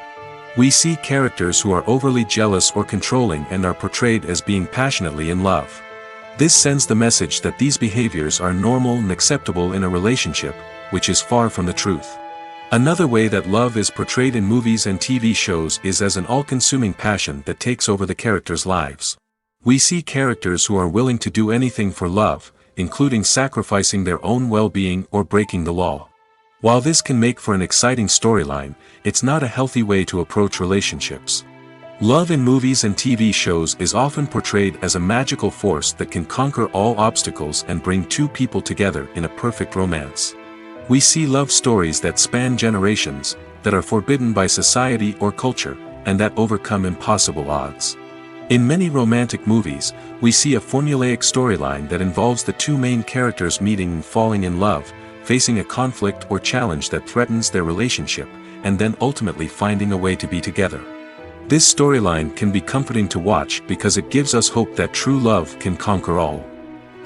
We see characters who are overly jealous or controlling and are portrayed as being passionately in love. This sends the message that these behaviors are normal and acceptable in a relationship, which is far from the truth. Another way that love is portrayed in movies and TV shows is as an all-consuming passion that takes over the characters' lives. We see characters who are willing to do anything for love, including sacrificing their own well-being or breaking the law. While this can make for an exciting storyline, it's not a healthy way to approach relationships. Love in movies and TV shows is often portrayed as a magical force that can conquer all obstacles and bring two people together in a perfect romance. We see love stories that span generations, that are forbidden by society or culture, and that overcome impossible odds. In many romantic movies, we see a formulaic storyline that involves the two main characters meeting and falling in love, facing a conflict or challenge that threatens their relationship, and then ultimately finding a way to be together. This storyline can be comforting to watch because it gives us hope that true love can conquer all.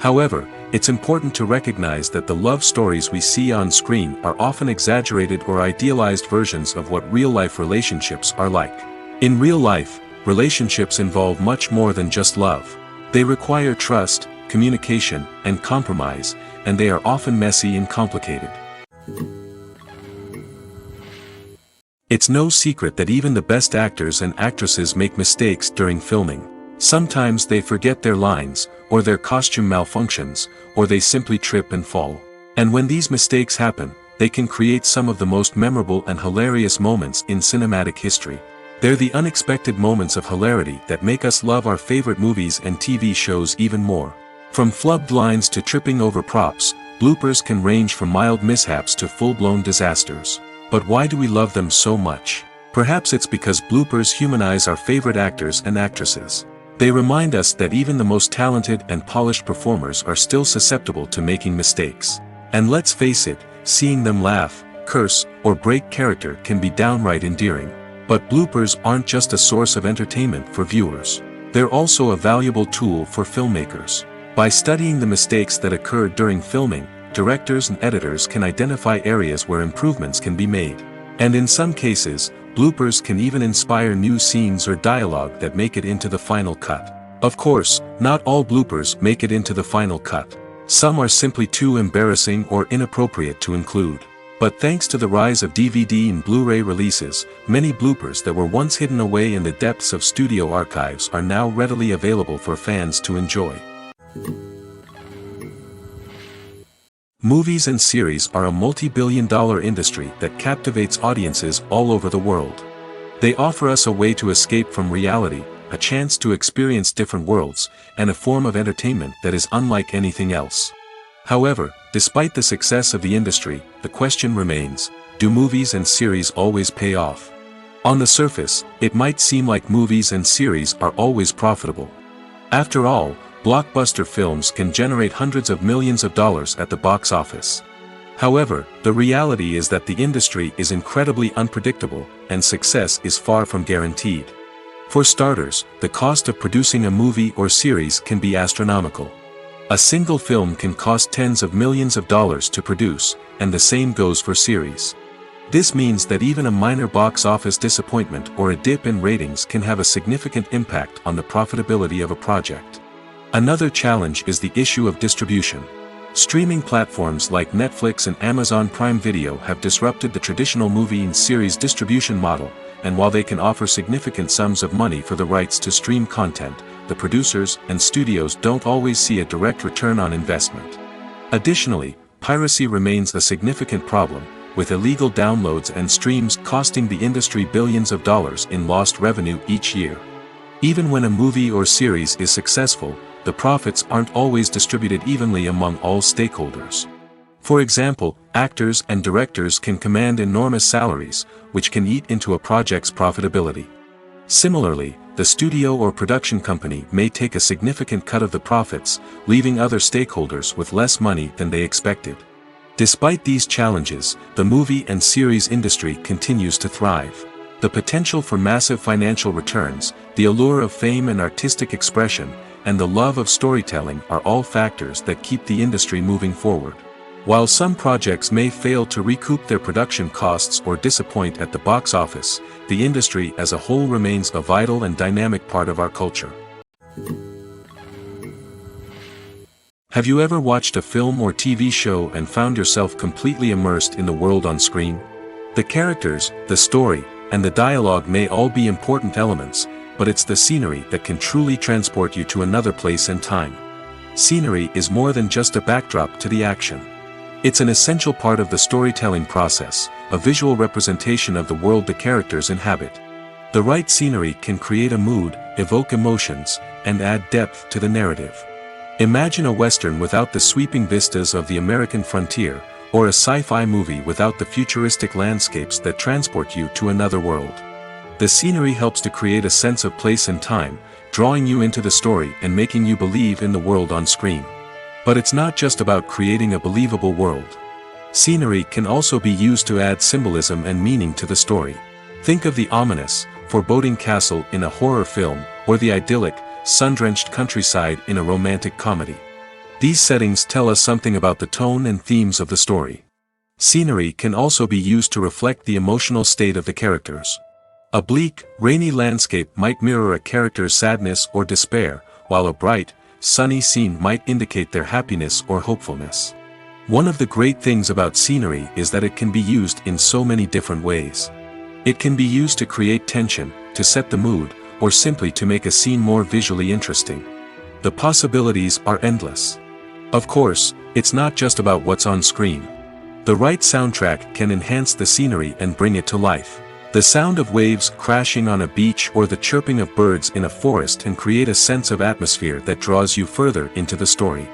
However, it's important to recognize that the love stories we see on screen are often exaggerated or idealized versions of what real-life relationships are like. In real life, relationships involve much more than just love. They require trust, communication, and compromise, and they are often messy and complicated. It's no secret that even the best actors and actresses make mistakes during filming. Sometimes they forget their lines, or their costume malfunctions, or they simply trip and fall. And when these mistakes happen, they can create some of the most memorable and hilarious moments in cinematic history. They're the unexpected moments of hilarity that make us love our favorite movies and TV shows even more. From flubbed lines to tripping over props, bloopers can range from mild mishaps to full-blown disasters. But why do we love them so much? Perhaps it's because bloopers humanize our favorite actors and actresses. They remind us that even the most talented and polished performers are still susceptible to making mistakes. And let's face it, seeing them laugh, curse, or break character can be downright endearing. But bloopers aren't just a source of entertainment for viewers. They're also a valuable tool for filmmakers. By studying the mistakes that occurred during filming, directors and editors can identify areas where improvements can be made. And in some cases, bloopers can even inspire new scenes or dialogue that make it into the final cut. Of course, not all bloopers make it into the final cut. Some are simply too embarrassing or inappropriate to include. But thanks to the rise of DVD and Blu-ray releases, many bloopers that were once hidden away in the depths of studio archives are now readily available for fans to enjoy. Movies and series are a multi-billion-dollar industry that captivates audiences all over the world. They offer us a way to escape from reality, a chance to experience different worlds, and a form of entertainment that is unlike anything else. However, despite the success of the industry, the question remains, do movies and series always pay off? On the surface, it might seem like movies and series are always profitable. After all, blockbuster films can generate hundreds of millions of dollars at the box office. However, the reality is that the industry is incredibly unpredictable, and success is far from guaranteed. For starters, the cost of producing a movie or series can be astronomical. A single film can cost tens of millions of dollars to produce, and the same goes for series. This means that even a minor box office disappointment or a dip in ratings can have a significant impact on the profitability of a project. Another challenge is the issue of distribution. Streaming platforms like Netflix and Amazon Prime Video have disrupted the traditional movie and series distribution model, and while they can offer significant sums of money for the rights to stream content, the producers and studios don't always see a direct return on investment. Additionally, piracy remains a significant problem, with illegal downloads and streams costing the industry billions of dollars in lost revenue each year. Even when a movie or series is successful, the profits aren't always distributed evenly among all stakeholders. For example, actors and directors can command enormous salaries, which can eat into a project's profitability. Similarly, the studio or production company may take a significant cut of the profits, leaving other stakeholders with less money than they expected. Despite these challenges, the movie and series industry continues to thrive. The potential for massive financial returns, the allure of fame and artistic expression, and the love of storytelling are all factors that keep the industry moving forward. While some projects may fail to recoup their production costs or disappoint at the box office, the industry as a whole remains a vital and dynamic part of our culture. Have you ever watched a film or TV show and found yourself completely immersed in the world on screen? The characters, the story, and the dialogue may all be important elements, but it's the scenery that can truly transport you to another place and time. Scenery is more than just a backdrop to the action. It's an essential part of the storytelling process, a visual representation of the world the characters inhabit. The right scenery can create a mood, evoke emotions, and add depth to the narrative. Imagine a Western without the sweeping vistas of the American frontier, or a sci-fi movie without the futuristic landscapes that transport you to another world. The scenery helps to create a sense of place and time, drawing you into the story and making you believe in the world on screen. But it's not just about creating a believable world. Scenery can also be used to add symbolism and meaning to the story. Think of the ominous, foreboding castle in a horror film, or the idyllic, sun-drenched countryside in a romantic comedy. These settings tell us something about the tone and themes of the story. Scenery can also be used to reflect the emotional state of the characters. A bleak, rainy landscape might mirror a character's sadness or despair, while a bright, sunny scene might indicate their happiness or hopefulness. One of the great things about scenery is that it can be used in so many different ways. It can be used to create tension, to set the mood, or simply to make a scene more visually interesting. The possibilities are endless. Of course, it's not just about what's on screen. The right soundtrack can enhance the scenery and bring it to life. The sound of waves crashing on a beach or the chirping of birds in a forest can create a sense of atmosphere that draws you further into the story.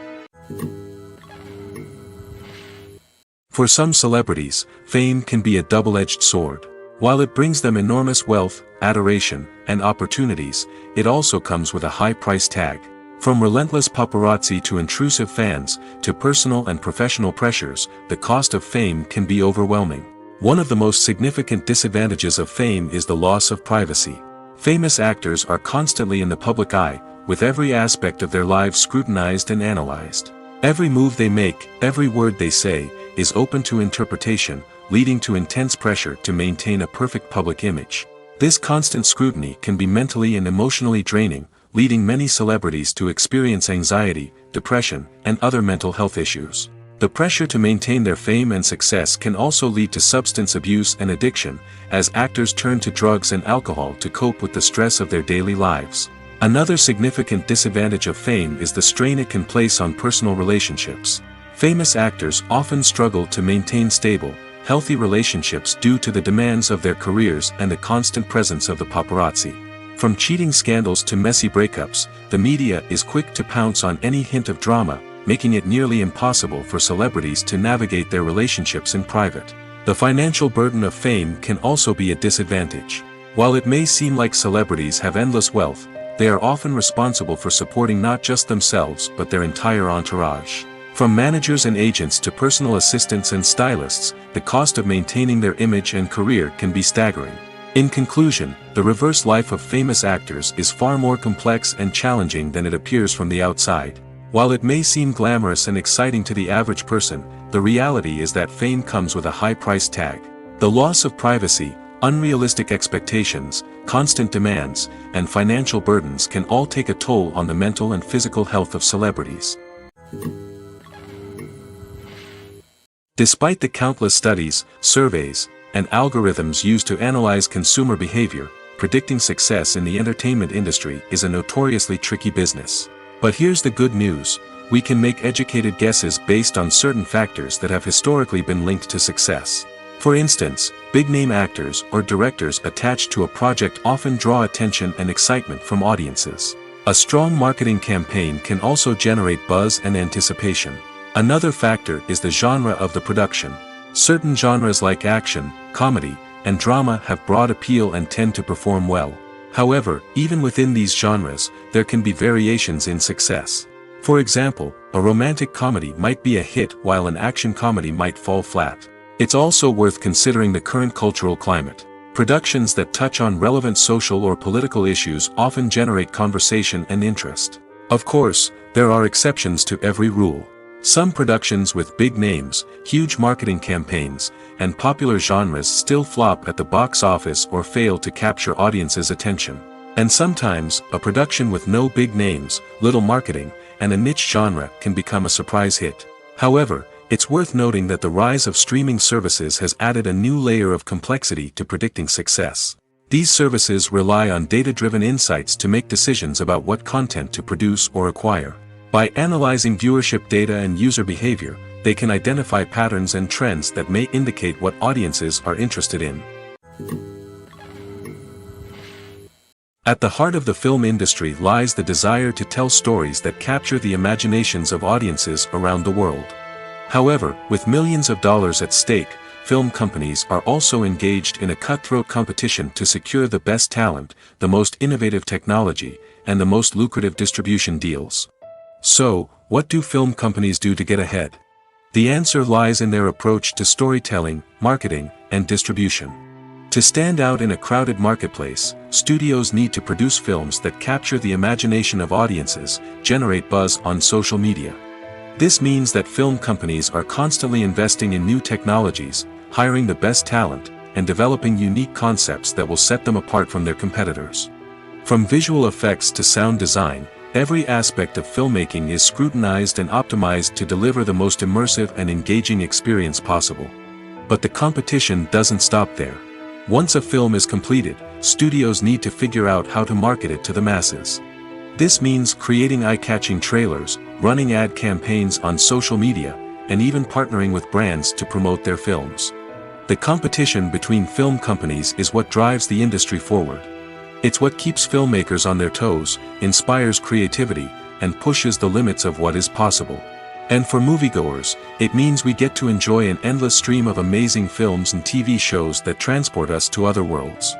For some celebrities, fame can be a double-edged sword. While it brings them enormous wealth, adoration, and opportunities, it also comes with a high price tag. From relentless paparazzi to intrusive fans, to personal and professional pressures, the cost of fame can be overwhelming. One of the most significant disadvantages of fame is the loss of privacy. Famous actors are constantly in the public eye, with every aspect of their lives scrutinized and analyzed. Every move they make, every word they say, is open to interpretation, leading to intense pressure to maintain a perfect public image. This constant scrutiny can be mentally and emotionally draining, leading many celebrities to experience anxiety, depression, and other mental health issues. The pressure to maintain their fame and success can also lead to substance abuse and addiction, as actors turn to drugs and alcohol to cope with the stress of their daily lives. Another significant disadvantage of fame is the strain it can place on personal relationships. Famous actors often struggle to maintain stable, healthy relationships due to the demands of their careers and the constant presence of the paparazzi. From cheating scandals to messy breakups, the media is quick to pounce on any hint of drama, making it nearly impossible for celebrities to navigate their relationships in private. The financial burden of fame can also be a disadvantage. While it may seem like celebrities have endless wealth, they are often responsible for supporting not just themselves but their entire entourage. From managers and agents to personal assistants and stylists, the cost of maintaining their image and career can be staggering. In conclusion, the reverse life of famous actors is far more complex and challenging than it appears from the outside. While it may seem glamorous and exciting to the average person, the reality is that fame comes with a high price tag. The loss of privacy, unrealistic expectations, constant demands, and financial burdens can all take a toll on the mental and physical health of celebrities. Despite the countless studies, surveys, and algorithms used to analyze consumer behavior, predicting success in the entertainment industry is a notoriously tricky business. But here's the good news: we can make educated guesses based on certain factors that have historically been linked to success. For instance, big-name actors or directors attached to a project often draw attention and excitement from audiences. A strong marketing campaign can also generate buzz and anticipation. Another factor is the genre of the production. Certain genres like action, comedy, and drama have broad appeal and tend to perform well. However, even within these genres, there can be variations in success. For example, a romantic comedy might be a hit while an action comedy might fall flat. It's also worth considering the current cultural climate. Productions that touch on relevant social or political issues often generate conversation and interest. Of course, there are exceptions to every rule. Some productions with big names, huge marketing campaigns, and popular genres still flop at the box office or fail to capture audiences' attention. And sometimes, a production with no big names, little marketing, and a niche genre can become a surprise hit. However, it's worth noting that the rise of streaming services has added a new layer of complexity to predicting success. These services rely on data-driven insights to make decisions about what content to produce or acquire. By analyzing viewership data and user behavior, they can identify patterns and trends that may indicate what audiences are interested in. At the heart of the film industry lies the desire to tell stories that capture the imaginations of audiences around the world. However, with millions of dollars at stake, film companies are also engaged in a cutthroat competition to secure the best talent, the most innovative technology, and the most lucrative distribution deals. So, what do film companies do to get ahead? The answer lies in their approach to storytelling, marketing, and distribution. To stand out in a crowded marketplace, studios need to produce films that capture the imagination of audiences, generate buzz on social media. This means that film companies are constantly investing in new technologies, hiring the best talent, and developing unique concepts that will set them apart from their competitors. From visual effects to sound design, every aspect of filmmaking is scrutinized and optimized to deliver the most immersive and engaging experience possible. But the competition doesn't stop there. Once a film is completed, studios need to figure out how to market it to the masses. This means creating eye-catching trailers, running ad campaigns on social media, and even partnering with brands to promote their films. The competition between film companies is what drives the industry forward. It's what keeps filmmakers on their toes, inspires creativity, and pushes the limits of what is possible. And for moviegoers, it means we get to enjoy an endless stream of amazing films and TV shows that transport us to other worlds.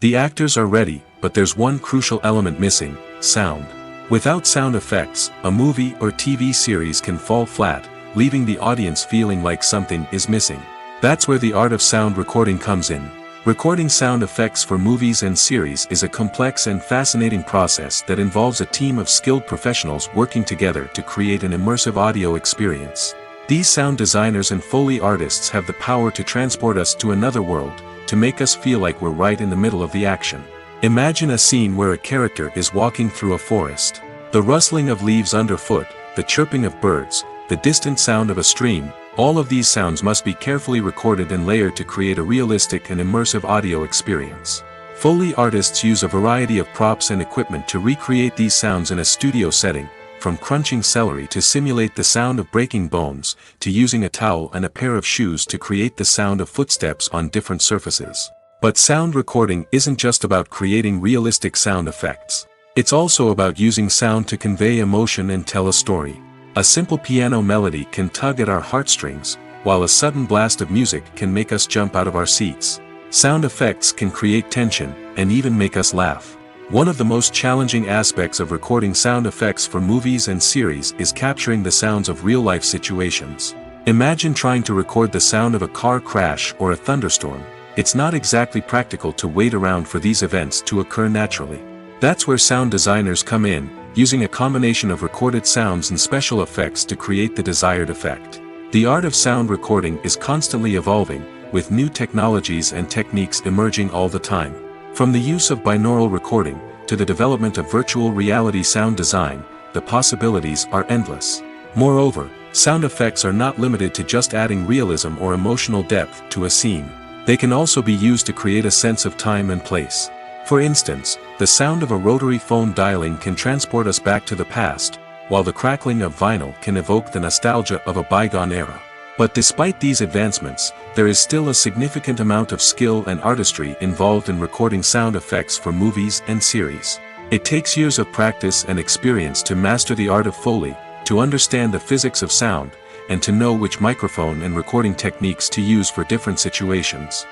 The actors are ready, but there's one crucial element missing: sound. Without sound effects, a movie or TV series can fall flat, leaving the audience feeling like something is missing. That's where the art of sound recording comes in. Recording sound effects for movies and series is a complex and fascinating process that involves a team of skilled professionals working together to create an immersive audio experience. These sound designers and Foley artists have the power to transport us to another world, to make us feel like we're right in the middle of the action. Imagine a scene where a character is walking through a forest. The rustling of leaves underfoot, the chirping of birds, the distant sound of a stream, all of these sounds must be carefully recorded and layered to create a realistic and immersive audio experience. Foley artists use a variety of props and equipment to recreate these sounds in a studio setting, from crunching celery to simulate the sound of breaking bones, to using a towel and a pair of shoes to create the sound of footsteps on different surfaces. But sound recording isn't just about creating realistic sound effects. It's also about using sound to convey emotion and tell a story. A simple piano melody can tug at our heartstrings, while a sudden blast of music can make us jump out of our seats. Sound effects can create tension, and even make us laugh. One of the most challenging aspects of recording sound effects for movies and series is capturing the sounds of real-life situations. Imagine trying to record the sound of a car crash or a thunderstorm. It's not exactly practical to wait around for these events to occur naturally. That's where sound designers come in, using a combination of recorded sounds and special effects to create the desired effect. The art of sound recording is constantly evolving, with new technologies and techniques emerging all the time. From the use of binaural recording, to the development of virtual reality sound design, the possibilities are endless. Moreover, sound effects are not limited to just adding realism or emotional depth to a scene. They can also be used to create a sense of time and place. For instance, the sound of a rotary phone dialing can transport us back to the past, while the crackling of vinyl can evoke the nostalgia of a bygone era. But despite these advancements, there is still a significant amount of skill and artistry involved in recording sound effects for movies and series. It takes years of practice and experience to master the art of Foley, to understand the physics of sound, and to know which microphone and recording techniques to use for different situations.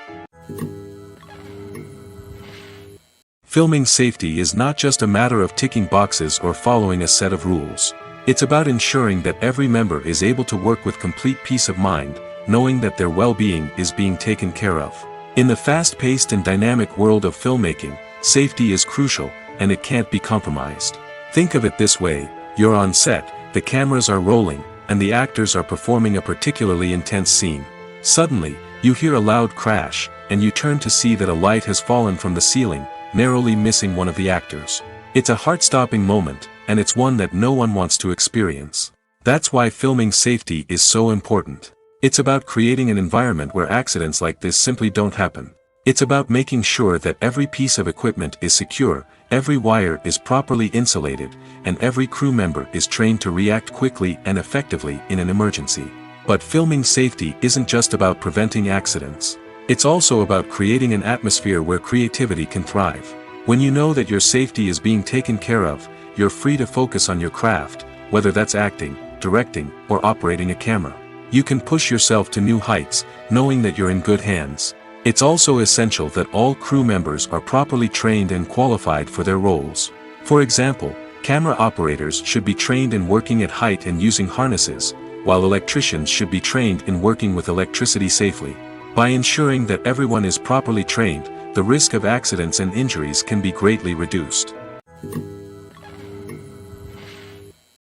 Filming safety is not just a matter of ticking boxes or following a set of rules. It's about ensuring that every member is able to work with complete peace of mind, knowing that their well-being is being taken care of. In the fast-paced and dynamic world of filmmaking, safety is crucial, and it can't be compromised. Think of it this way: you're on set, the cameras are rolling, and the actors are performing a particularly intense scene. Suddenly, you hear a loud crash, and you turn to see that a light has fallen from the ceiling, narrowly missing one of the actors. It's a heart-stopping moment, and it's one that no one wants to experience. That's why filming safety is so important. It's about creating an environment where accidents like this simply don't happen. It's about making sure that every piece of equipment is secure, every wire is properly insulated, and every crew member is trained to react quickly and effectively in an emergency. But filming safety isn't just about preventing accidents. It's also about creating an atmosphere where creativity can thrive. When you know that your safety is being taken care of, you're free to focus on your craft, whether that's acting, directing, or operating a camera. You can push yourself to new heights, knowing that you're in good hands. It's also essential that all crew members are properly trained and qualified for their roles. For example, camera operators should be trained in working at height and using harnesses, while electricians should be trained in working with electricity safely. By ensuring that everyone is properly trained, the risk of accidents and injuries can be greatly reduced.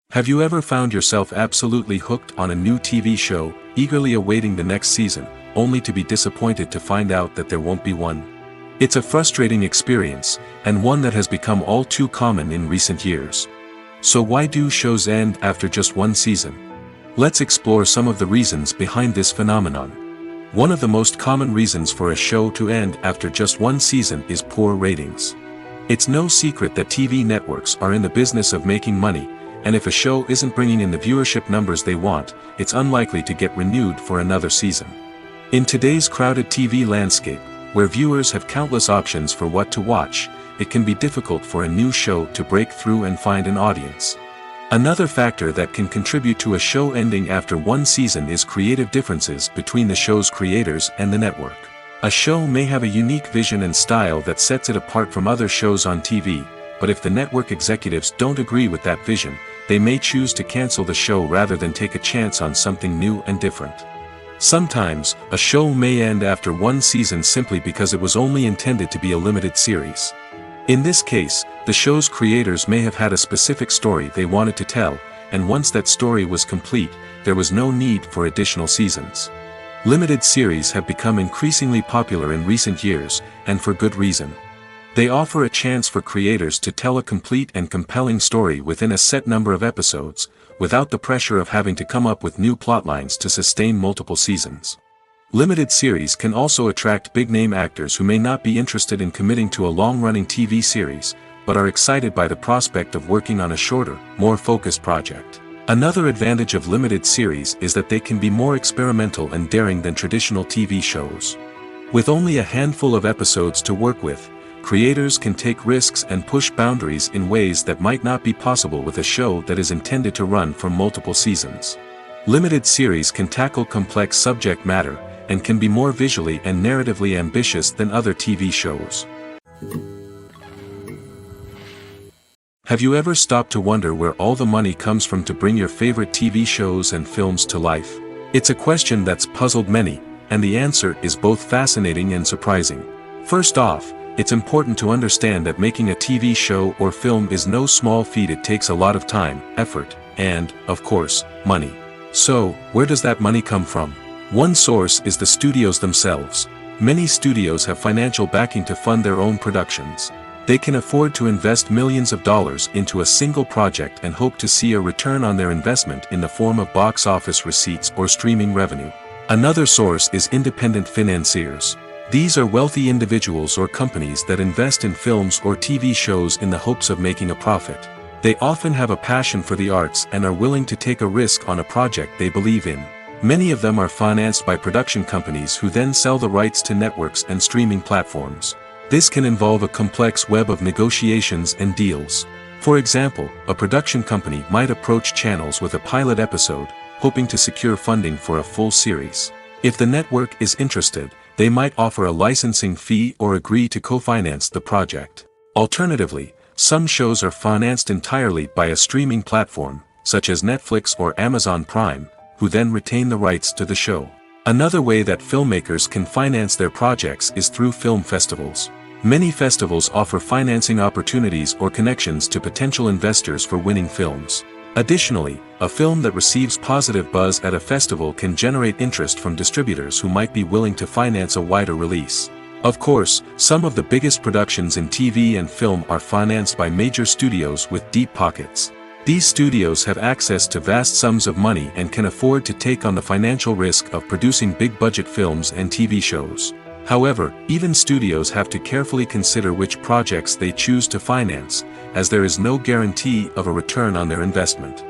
Have you ever found yourself absolutely hooked on a new TV show, eagerly awaiting the next season, only to be disappointed to find out that there won't be one? It's a frustrating experience, and one that has become all too common in recent years. So why do shows end after just one season? Let's explore some of the reasons behind this phenomenon. One of the most common reasons for a show to end after just one season is poor ratings. It's no secret that TV networks are in the business of making money, and if a show isn't bringing in the viewership numbers they want, it's unlikely to get renewed for another season. In today's crowded TV landscape, where viewers have countless options for what to watch, it can be difficult for a new show to break through and find an audience. Another factor that can contribute to a show ending after one season is creative differences between the show's creators and the network. A show may have a unique vision and style that sets it apart from other shows on TV, but if the network executives don't agree with that vision, they may choose to cancel the show rather than take a chance on something new and different. Sometimes, a show may end after one season simply because it was only intended to be a limited series. In this case, the show's creators may have had a specific story they wanted to tell, and once that story was complete, there was no need for additional seasons. Limited series have become increasingly popular in recent years, and for good reason. They offer a chance for creators to tell a complete and compelling story within a set number of episodes, without the pressure of having to come up with new plotlines to sustain multiple seasons. Limited series can also attract big-name actors who may not be interested in committing to a long-running TV series, but are excited by the prospect of working on a shorter, more focused project. Another advantage of limited series is that they can be more experimental and daring than traditional TV shows. With only a handful of episodes to work with, creators can take risks and push boundaries in ways that might not be possible with a show that is intended to run for multiple seasons. Limited series can tackle complex subject matter, and can be more visually and narratively ambitious than other TV shows. Have you ever stopped to wonder where all the money comes from to bring your favorite TV shows and films to life? It's a question that's puzzled many, and the answer is both fascinating and surprising. First off, it's important to understand that making a TV show or film is no small feat. It takes a lot of time, effort, and, of course, money. So, where does that money come from? One source is the studios themselves. Many studios have financial backing to fund their own productions. They can afford to invest millions of dollars into a single project and hope to see a return on their investment in the form of box office receipts or streaming revenue. Another source is independent financiers. These are wealthy individuals or companies that invest in films or TV shows in the hopes of making a profit. They often have a passion for the arts and are willing to take a risk on a project they believe in. Many of them are financed by production companies who then sell the rights to networks and streaming platforms. This can involve a complex web of negotiations and deals. For example, a production company might approach channels with a pilot episode, hoping to secure funding for a full series. If the network is interested, they might offer a licensing fee or agree to co-finance the project. Alternatively, some shows are financed entirely by a streaming platform, such as Netflix or Amazon Prime, who then retain the rights to the show. Another way that filmmakers can finance their projects is through film festivals. Many festivals offer financing opportunities or connections to potential investors for winning films. Additionally, a film that receives positive buzz at a festival can generate interest from distributors who might be willing to finance a wider release. Of course, some of the biggest productions in TV and film are financed by major studios with deep pockets. These studios have access to vast sums of money and can afford to take on the financial risk of producing big-budget films and TV shows. However, even studios have to carefully consider which projects they choose to finance, as there is no guarantee of a return on their investment.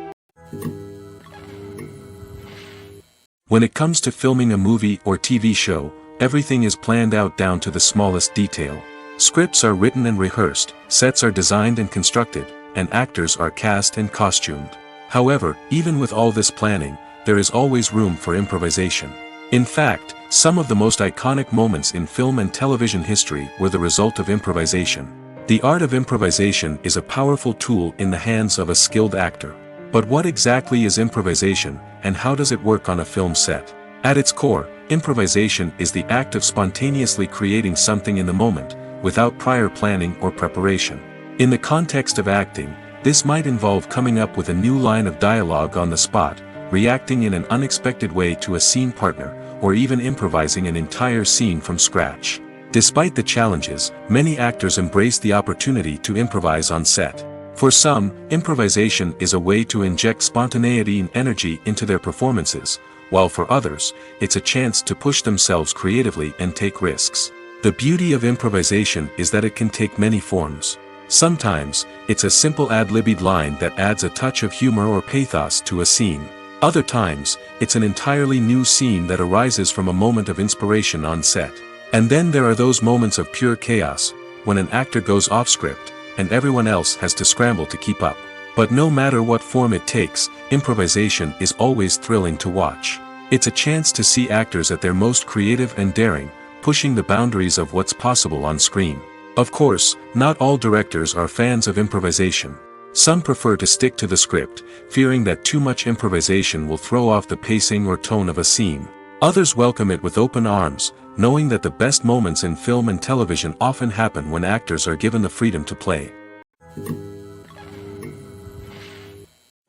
When it comes to filming a movie or TV show, everything is planned out down to the smallest detail. Scripts are written and rehearsed, sets are designed and constructed, and actors are cast and costumed. However, even with all this planning, there is always room for improvisation. In fact, some of the most iconic moments in film and television history were the result of improvisation. The art of improvisation is a powerful tool in the hands of a skilled actor. But what exactly is improvisation, and how does it work on a film set? At its core, improvisation is the act of spontaneously creating something in the moment, without prior planning or preparation. In the context of acting, this might involve coming up with a new line of dialogue on the spot, reacting in an unexpected way to a scene partner, or even improvising an entire scene from scratch. Despite the challenges, many actors embrace the opportunity to improvise on set. For some, improvisation is a way to inject spontaneity and energy into their performances, while for others, it's a chance to push themselves creatively and take risks. The beauty of improvisation is that it can take many forms. Sometimes, it's a simple ad-libbed line that adds a touch of humor or pathos to a scene. Other times, it's an entirely new scene that arises from a moment of inspiration on set. And then there are those moments of pure chaos, when an actor goes off script, and everyone else has to scramble to keep up. But no matter what form it takes, improvisation is always thrilling to watch. It's a chance to see actors at their most creative and daring, pushing the boundaries of what's possible on screen. Of course, not all directors are fans of improvisation. Some prefer to stick to the script, fearing that too much improvisation will throw off the pacing or tone of a scene. Others welcome it with open arms, knowing that the best moments in film and television often happen when actors are given the freedom to play.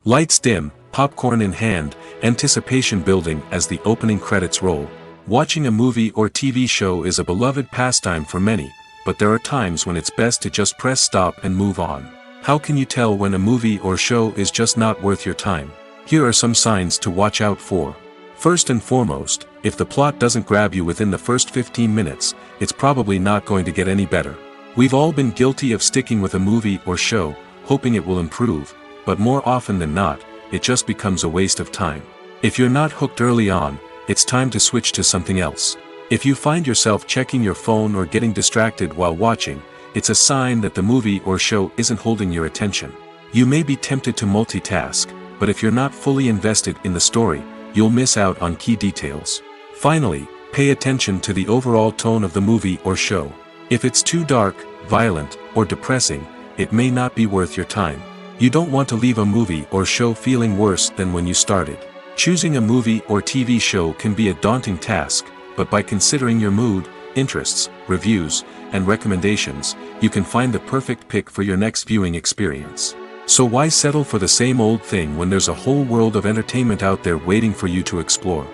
Lights dim, popcorn in hand, anticipation building as the opening credits roll. Watching a movie or TV show is a beloved pastime for many, but there are times when it's best to just press stop and move on. How can you tell when a movie or show is just not worth your time? Here are some signs to watch out for. First and foremost, if the plot doesn't grab you within the first 15 minutes, it's probably not going to get any better. We've all been guilty of sticking with a movie or show, hoping it will improve, but more often than not, it just becomes a waste of time. If you're not hooked early on, it's time to switch to something else. If you find yourself checking your phone or getting distracted while watching, it's a sign that the movie or show isn't holding your attention. You may be tempted to multitask, but if you're not fully invested in the story, you'll miss out on key details. Finally, pay attention to the overall tone of the movie or show. If it's too dark, violent, or depressing, it may not be worth your time. You don't want to leave a movie or show feeling worse than when you started. Choosing a movie or TV show can be a daunting task, but by considering your mood, interests, reviews, and recommendations, you can find the perfect pick for your next viewing experience. So why settle for the same old thing when there's a whole world of entertainment out there waiting for you to explore?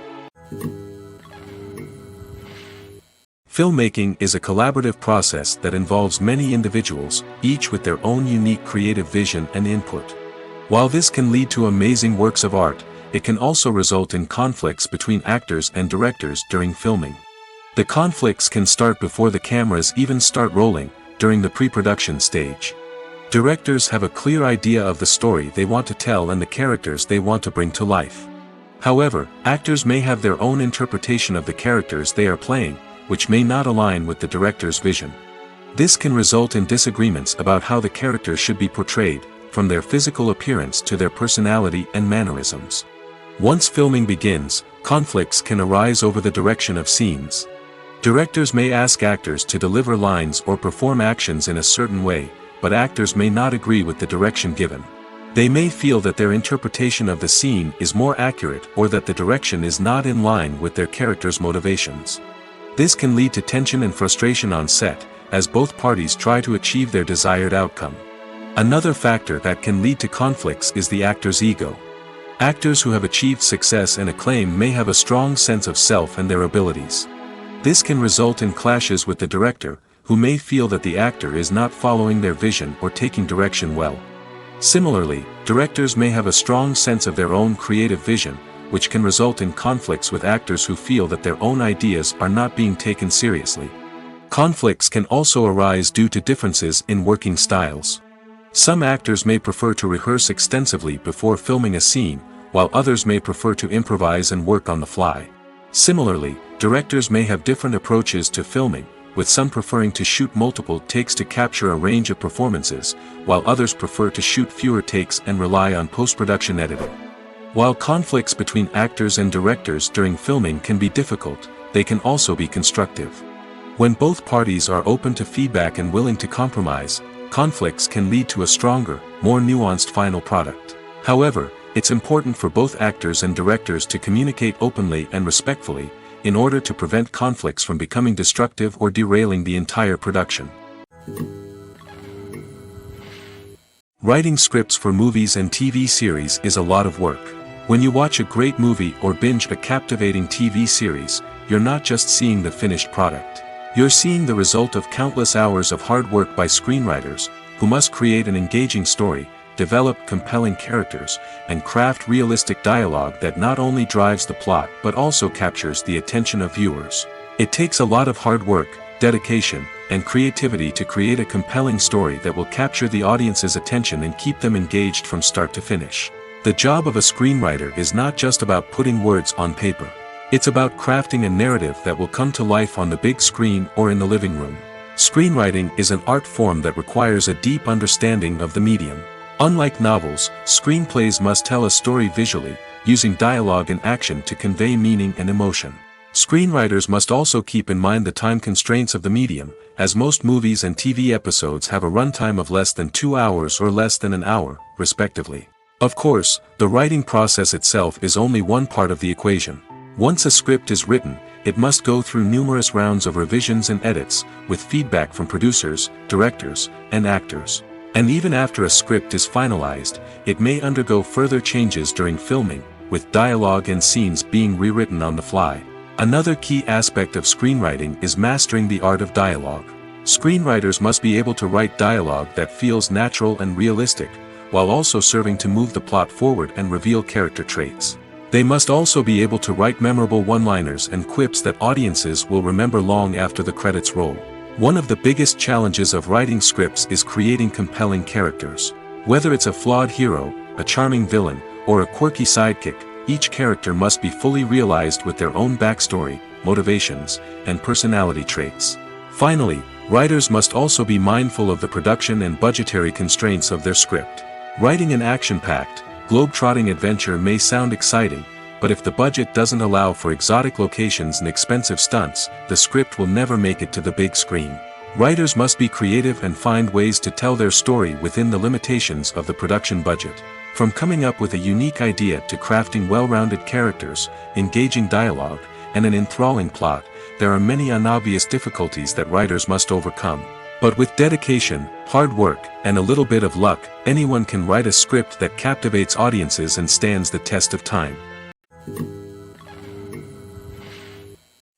Filmmaking is a collaborative process that involves many individuals, each with their own unique creative vision and input. While this can lead to amazing works of art, it can also result in conflicts between actors and directors during filming. The conflicts can start before the cameras even start rolling, during the pre-production stage. Directors have a clear idea of the story they want to tell and the characters they want to bring to life. However, actors may have their own interpretation of the characters they are playing, which may not align with the director's vision. This can result in disagreements about how the characters should be portrayed, from their physical appearance to their personality and mannerisms. Once filming begins, conflicts can arise over the direction of scenes. Directors may ask actors to deliver lines or perform actions in a certain way, but actors may not agree with the direction given. They may feel that their interpretation of the scene is more accurate or that the direction is not in line with their character's motivations. This can lead to tension and frustration on set, as both parties try to achieve their desired outcome. Another factor that can lead to conflicts is the actor's ego. Actors who have achieved success and acclaim may have a strong sense of self and their abilities. This can result in clashes with the director, who may feel that the actor is not following their vision or taking direction well. Similarly, directors may have a strong sense of their own creative vision, which can result in conflicts with actors who feel that their own ideas are not being taken seriously. Conflicts can also arise due to differences in working styles. Some actors may prefer to rehearse extensively before filming a scene, while others may prefer to improvise and work on the fly. Similarly, directors may have different approaches to filming, with some preferring to shoot multiple takes to capture a range of performances, while others prefer to shoot fewer takes and rely on post-production editing. While conflicts between actors and directors during filming can be difficult, they can also be constructive. When both parties are open to feedback and willing to compromise, conflicts can lead to a stronger, more nuanced final product. However, it's important for both actors and directors to communicate openly and respectfully, in order to prevent conflicts from becoming destructive or derailing the entire production. Writing scripts for movies and TV series is a lot of work. When you watch a great movie or binge a captivating TV series, you're not just seeing the finished product. You're seeing the result of countless hours of hard work by screenwriters, who must create an engaging story, develop compelling characters, and craft realistic dialogue that not only drives the plot but also captures the attention of viewers. It takes a lot of hard work, dedication, and creativity to create a compelling story that will capture the audience's attention and keep them engaged from start to finish. The job of a screenwriter is not just about putting words on paper. It's about crafting a narrative that will come to life on the big screen or in the living room. Screenwriting is an art form that requires a deep understanding of the medium. Unlike novels, screenplays must tell a story visually, using dialogue and action to convey meaning and emotion. Screenwriters must also keep in mind the time constraints of the medium, as most movies and TV episodes have a runtime of less than 2 hours or less than an hour, respectively. Of course, the writing process itself is only one part of the equation. Once a script is written, it must go through numerous rounds of revisions and edits, with feedback from producers, directors, and actors. And even after a script is finalized, it may undergo further changes during filming, with dialogue and scenes being rewritten on the fly. Another key aspect of screenwriting is mastering the art of dialogue. Screenwriters must be able to write dialogue that feels natural and realistic, while also serving to move the plot forward and reveal character traits. They must also be able to write memorable one-liners and quips that audiences will remember long after the credits roll. One of the biggest challenges of writing scripts is creating compelling characters. Whether it's a flawed hero, a charming villain, or a quirky sidekick, each character must be fully realized with their own backstory, motivations, and personality traits. Finally, writers must also be mindful of the production and budgetary constraints of their script. Writing an action-packed, globe-trotting adventure may sound exciting, but if the budget doesn't allow for exotic locations and expensive stunts, the script will never make it to the big screen. Writers must be creative and find ways to tell their story within the limitations of the production budget. From coming up with a unique idea to crafting well-rounded characters, engaging dialogue, and an enthralling plot, there are many unobvious difficulties that writers must overcome. But with dedication, hard work, and a little bit of luck, anyone can write a script that captivates audiences and stands the test of time.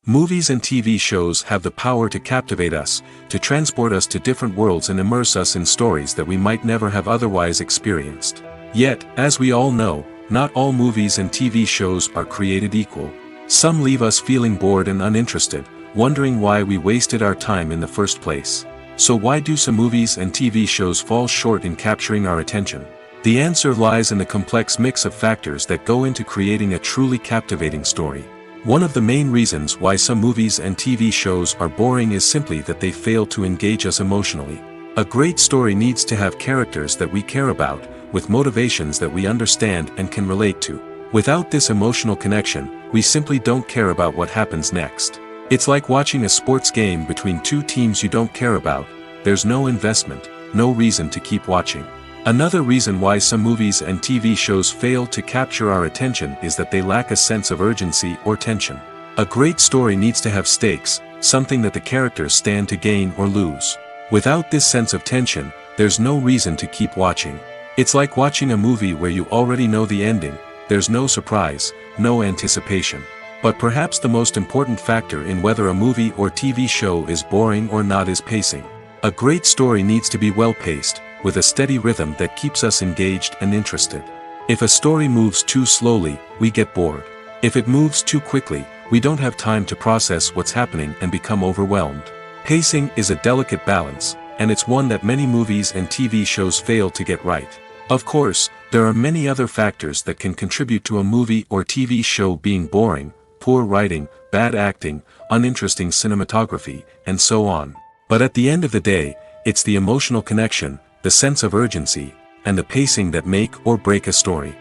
Movies and TV shows have the power to captivate us, to transport us to different worlds and immerse us in stories that we might never have otherwise experienced. Yet, as we all know, not all movies and TV shows are created equal. Some leave us feeling bored and uninterested, wondering why we wasted our time in the first place. So why do some movies and TV shows fall short in capturing our attention? The answer lies in the complex mix of factors that go into creating a truly captivating story. One of the main reasons why some movies and TV shows are boring is simply that they fail to engage us emotionally. A great story needs to have characters that we care about, with motivations that we understand and can relate to. Without this emotional connection, we simply don't care about what happens next. It's like watching a sports game between two teams you don't care about. There's no investment, no reason to keep watching. Another reason why some movies and TV shows fail to capture our attention is that they lack a sense of urgency or tension. A great story needs to have stakes, something that the characters stand to gain or lose. Without this sense of tension, there's no reason to keep watching. It's like watching a movie where you already know the ending. There's no surprise, no anticipation. But perhaps the most important factor in whether a movie or TV show is boring or not is pacing. A great story needs to be well-paced, with a steady rhythm that keeps us engaged and interested. If a story moves too slowly, we get bored. If it moves too quickly, we don't have time to process what's happening and become overwhelmed. Pacing is a delicate balance, and it's one that many movies and TV shows fail to get right. Of course, there are many other factors that can contribute to a movie or TV show being boring: poor writing, bad acting, uninteresting cinematography, and so on. But at the end of the day, it's the emotional connection, the sense of urgency, and the pacing that make or break a story.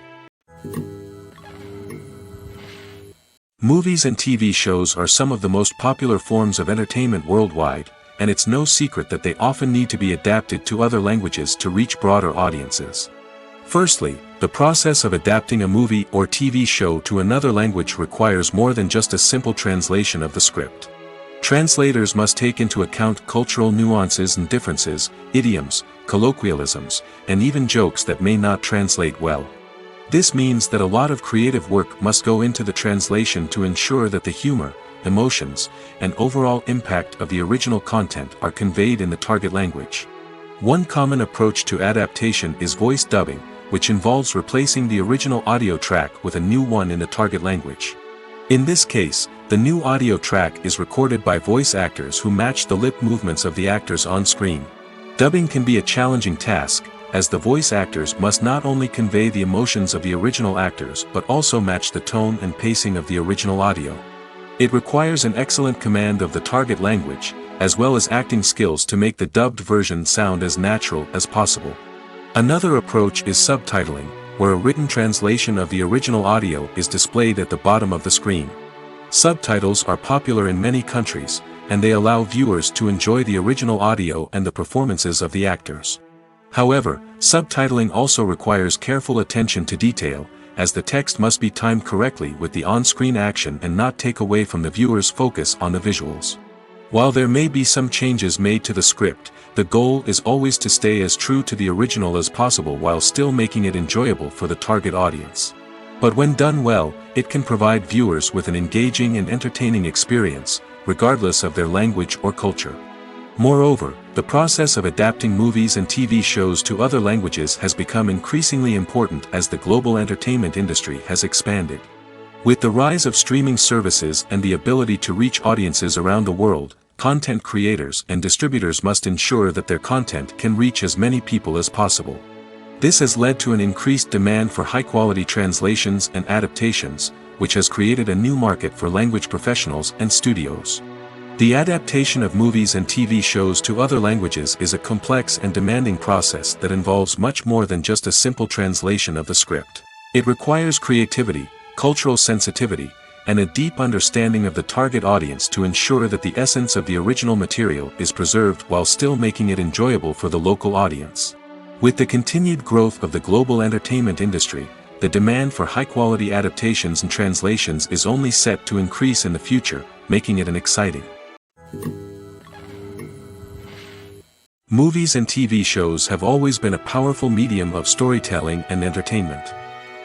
Movies and TV shows are some of the most popular forms of entertainment worldwide, and it's no secret that they often need to be adapted to other languages to reach broader audiences. Firstly, the process of adapting a movie or TV show to another language requires more than just a simple translation of the script. Translators must take into account cultural nuances and differences, idioms, colloquialisms, and even jokes that may not translate well. This means that a lot of creative work must go into the translation to ensure that the humor, emotions, and overall impact of the original content are conveyed in the target language. One common approach to adaptation is voice dubbing, which involves replacing the original audio track with a new one in the target language. In this case, the new audio track is recorded by voice actors who match the lip movements of the actors on screen. Dubbing can be a challenging task, as the voice actors must not only convey the emotions of the original actors but also match the tone and pacing of the original audio. It requires an excellent command of the target language, as well as acting skills to make the dubbed version sound as natural as possible. Another approach is subtitling, where a written translation of the original audio is displayed at the bottom of the screen. Subtitles are popular in many countries, and they allow viewers to enjoy the original audio and the performances of the actors. However, subtitling also requires careful attention to detail, as the text must be timed correctly with the on-screen action and not take away from the viewer's focus on the visuals. While there may be some changes made to the script, the goal is always to stay as true to the original as possible while still making it enjoyable for the target audience. But when done well, it can provide viewers with an engaging and entertaining experience, regardless of their language or culture. Moreover, the process of adapting movies and TV shows to other languages has become increasingly important as the global entertainment industry has expanded. With the rise of streaming services and the ability to reach audiences around the world, content creators and distributors must ensure that their content can reach as many people as possible. This has led to an increased demand for high-quality translations and adaptations, which has created a new market for language professionals and studios. The adaptation of movies and TV shows to other languages is a complex and demanding process that involves much more than just a simple translation of the script. It requires creativity, cultural sensitivity, and a deep understanding of the target audience to ensure that the essence of the original material is preserved while still making it enjoyable for the local audience. With the continued growth of the global entertainment industry, the demand for high-quality adaptations and translations is only set to increase in the future, making it an exciting. Movies and TV shows have always been a powerful medium of storytelling and entertainment.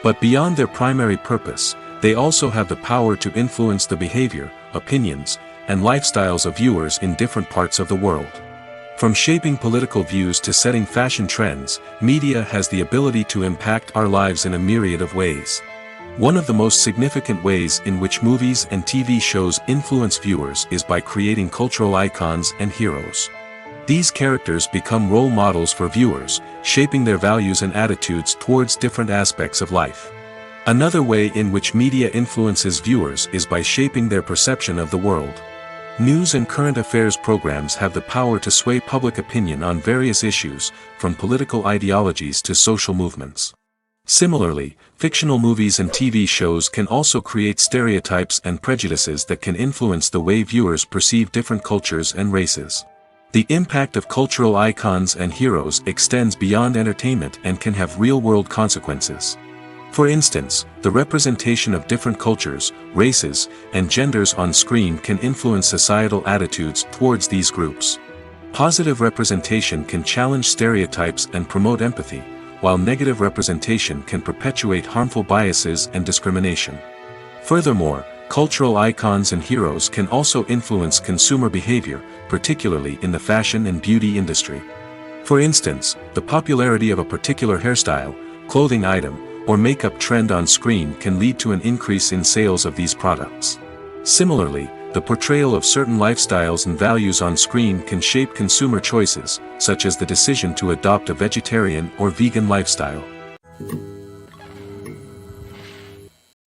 But beyond their primary purpose, they also have the power to influence the behavior, opinions, and lifestyles of viewers in different parts of the world. From shaping political views to setting fashion trends, media has the ability to impact our lives in a myriad of ways. One of the most significant ways in which movies and TV shows influence viewers is by creating cultural icons and heroes. These characters become role models for viewers, shaping their values and attitudes towards different aspects of life. Another way in which media influences viewers is by shaping their perception of the world. News and current affairs programs have the power to sway public opinion on various issues, from political ideologies to social movements. Similarly, fictional movies and TV shows can also create stereotypes and prejudices that can influence the way viewers perceive different cultures and races. The impact of cultural icons and heroes extends beyond entertainment and can have real-world consequences. For instance, the representation of different cultures, races, and genders on screen can influence societal attitudes towards these groups. Positive representation can challenge stereotypes and promote empathy, while negative representation can perpetuate harmful biases and discrimination. Furthermore, cultural icons and heroes can also influence consumer behavior, particularly in the fashion and beauty industry. For instance, the popularity of a particular hairstyle, clothing item, or makeup trend on screen can lead to an increase in sales of these products. Similarly, the portrayal of certain lifestyles and values on screen can shape consumer choices, such as the decision to adopt a vegetarian or vegan lifestyle.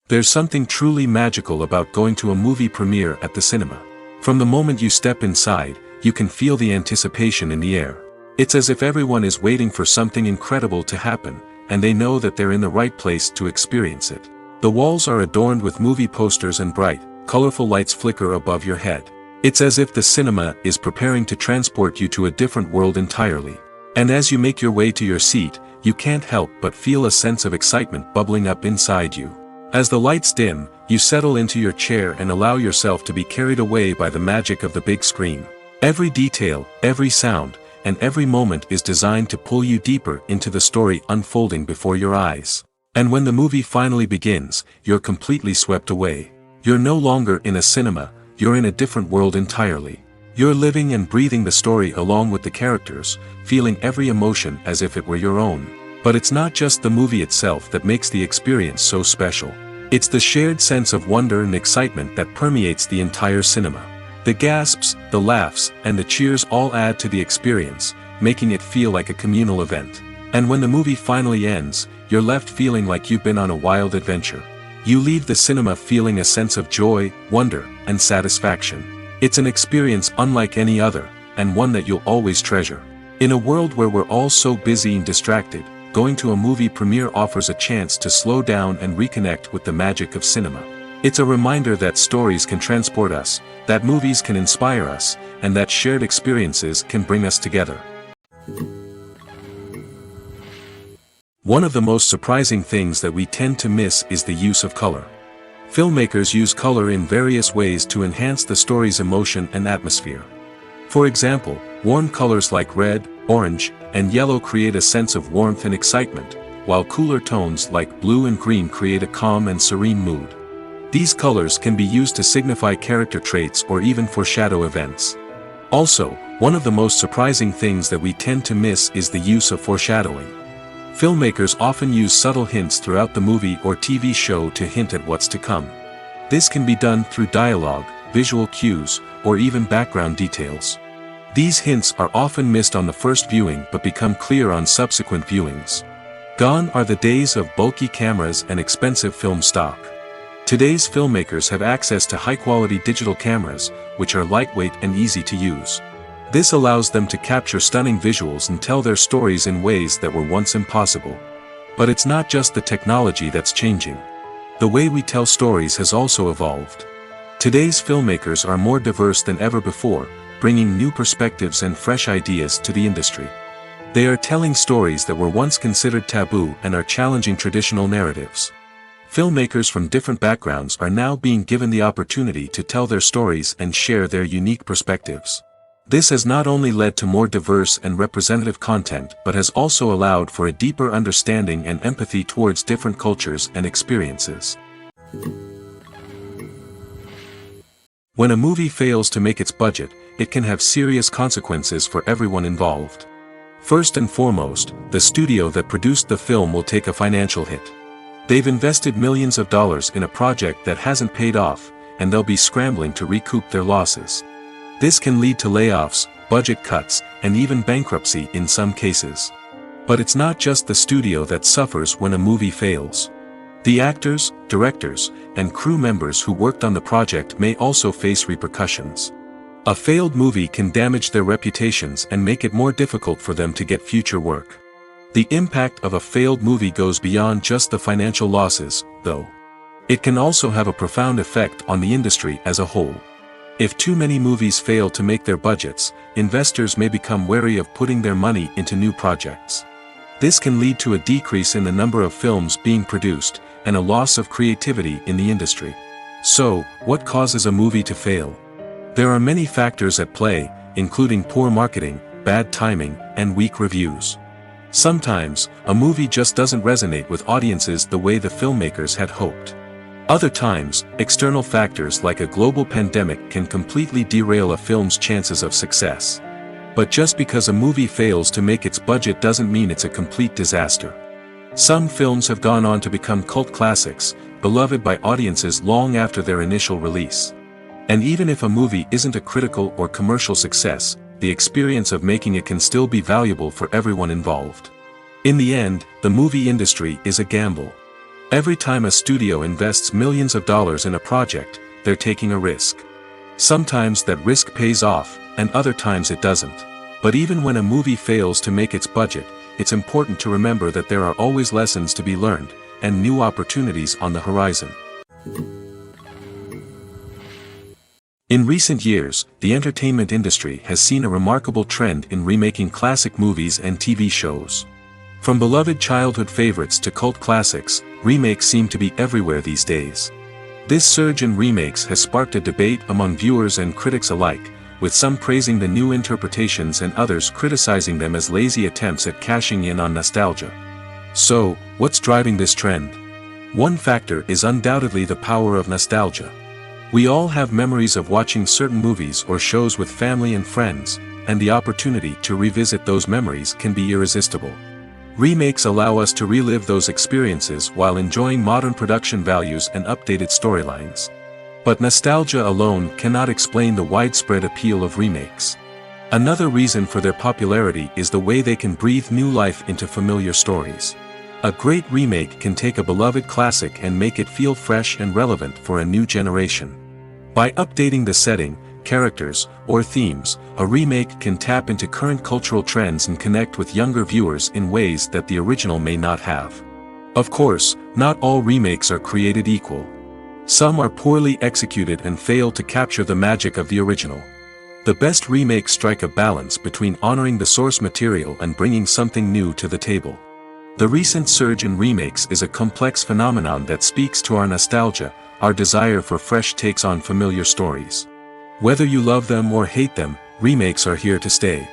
There's something truly magical about going to a movie premiere at the cinema. From the moment you step inside, you can feel the anticipation in the air. It's as if everyone is waiting for something incredible to happen, and they know that they're in the right place to experience it. The walls are adorned with movie posters and bright, colorful lights flicker above your head. It's as if the cinema is preparing to transport you to a different world entirely. And as you make your way to your seat, you can't help but feel a sense of excitement bubbling up inside you. As the lights dim, you settle into your chair and allow yourself to be carried away by the magic of the big screen. Every detail, every sound, and every moment is designed to pull you deeper into the story unfolding before your eyes. And when the movie finally begins, you're completely swept away. You're no longer in a cinema, you're in a different world entirely. You're living and breathing the story along with the characters, feeling every emotion as if it were your own. But it's not just the movie itself that makes the experience so special. It's the shared sense of wonder and excitement that permeates the entire cinema. The gasps, the laughs, and the cheers all add to the experience, making it feel like a communal event. And when the movie finally ends, you're left feeling like you've been on a wild adventure. You leave the cinema feeling a sense of joy, wonder, and satisfaction. It's an experience unlike any other, and one that you'll always treasure. In a world where we're all so busy and distracted, going to a movie premiere offers a chance to slow down and reconnect with the magic of cinema. It's a reminder that stories can transport us, that movies can inspire us, and that shared experiences can bring us together. One of the most surprising things that we tend to miss is the use of color. Filmmakers use color in various ways to enhance the story's emotion and atmosphere. For example, warm colors like red, orange, and yellow create a sense of warmth and excitement, while cooler tones like blue and green create a calm and serene mood. These colors can be used to signify character traits or even foreshadow events. Also, One of the most surprising things that we tend to miss is the use of foreshadowing. Filmmakers often use subtle hints throughout the movie or TV show to hint at what's to come. This can be done through dialogue, visual cues, or even background details. These hints are often missed on the first viewing but become clear on subsequent viewings. Gone are the days of bulky cameras and expensive film stock. Today's filmmakers have access to high-quality digital cameras, which are lightweight and easy to use. This allows them to capture stunning visuals and tell their stories in ways that were once impossible. But it's not just the technology that's changing. The way we tell stories has also evolved. Today's filmmakers are more diverse than ever before, bringing new perspectives and fresh ideas to the industry. They are telling stories that were once considered taboo and are challenging traditional narratives. Filmmakers from different backgrounds are now being given the opportunity to tell their stories and share their unique perspectives. This has not only led to more diverse and representative content but has also allowed for a deeper understanding and empathy towards different cultures and experiences. When a movie fails to make its budget, it can have serious consequences for everyone involved. First and foremost, the studio that produced the film will take a financial hit. They've invested millions of dollars in a project that hasn't paid off, and they'll be scrambling to recoup their losses. This can lead to layoffs, budget cuts, and even bankruptcy in some cases. But it's not just the studio that suffers when a movie fails. The actors, directors, and crew members who worked on the project may also face repercussions. A failed movie can damage their reputations and make it more difficult for them to get future work. The impact of a failed movie goes beyond just the financial losses, though. It can also have a profound effect on the industry as a whole. If too many movies fail to make their budgets, investors may become wary of putting their money into new projects. This can lead to a decrease in the number of films being produced, and a loss of creativity in the industry. So, what causes a movie to fail? There are many factors at play, including poor marketing, bad timing, and weak reviews. Sometimes, a movie just doesn't resonate with audiences the way the filmmakers had hoped. Other times, external factors like a global pandemic can completely derail a film's chances of success. But just because a movie fails to make its budget doesn't mean it's a complete disaster. Some films have gone on to become cult classics, beloved by audiences long after their initial release. And even if a movie isn't a critical or commercial success, the experience of making it can still be valuable for everyone involved. In the end, the movie industry is a gamble. Every time a studio invests millions of dollars in a project, they're taking a risk. Sometimes that risk pays off, and other times it doesn't. But even when a movie fails to make its budget, it's important to remember that there are always lessons to be learned, and new opportunities on the horizon. In recent years, the entertainment industry has seen a remarkable trend in remaking classic movies and TV shows. From beloved childhood favorites to cult classics, remakes seem to be everywhere these days. This surge in remakes has sparked a debate among viewers and critics alike, with some praising the new interpretations and others criticizing them as lazy attempts at cashing in on nostalgia. So, what's driving this trend? One factor is undoubtedly the power of nostalgia. We all have memories of watching certain movies or shows with family and friends, and the opportunity to revisit those memories can be irresistible. Remakes allow us to relive those experiences while enjoying modern production values and updated storylines. But nostalgia alone cannot explain the widespread appeal of remakes. Another reason for their popularity is the way they can breathe new life into familiar stories. A great remake can take a beloved classic and make it feel fresh and relevant for a new generation. By updating the setting, characters, or themes, a remake can tap into current cultural trends and connect with younger viewers in ways that the original may not have. Of course, not all remakes are created equal. Some are poorly executed and fail to capture the magic of the original. The best remakes strike a balance between honoring the source material and bringing something new to the table. The recent surge in remakes is a complex phenomenon that speaks to our nostalgia, our desire for fresh takes on familiar stories. Whether you love them or hate them, remakes are here to stay.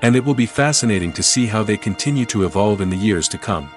And it will be fascinating to see how they continue to evolve in the years to come.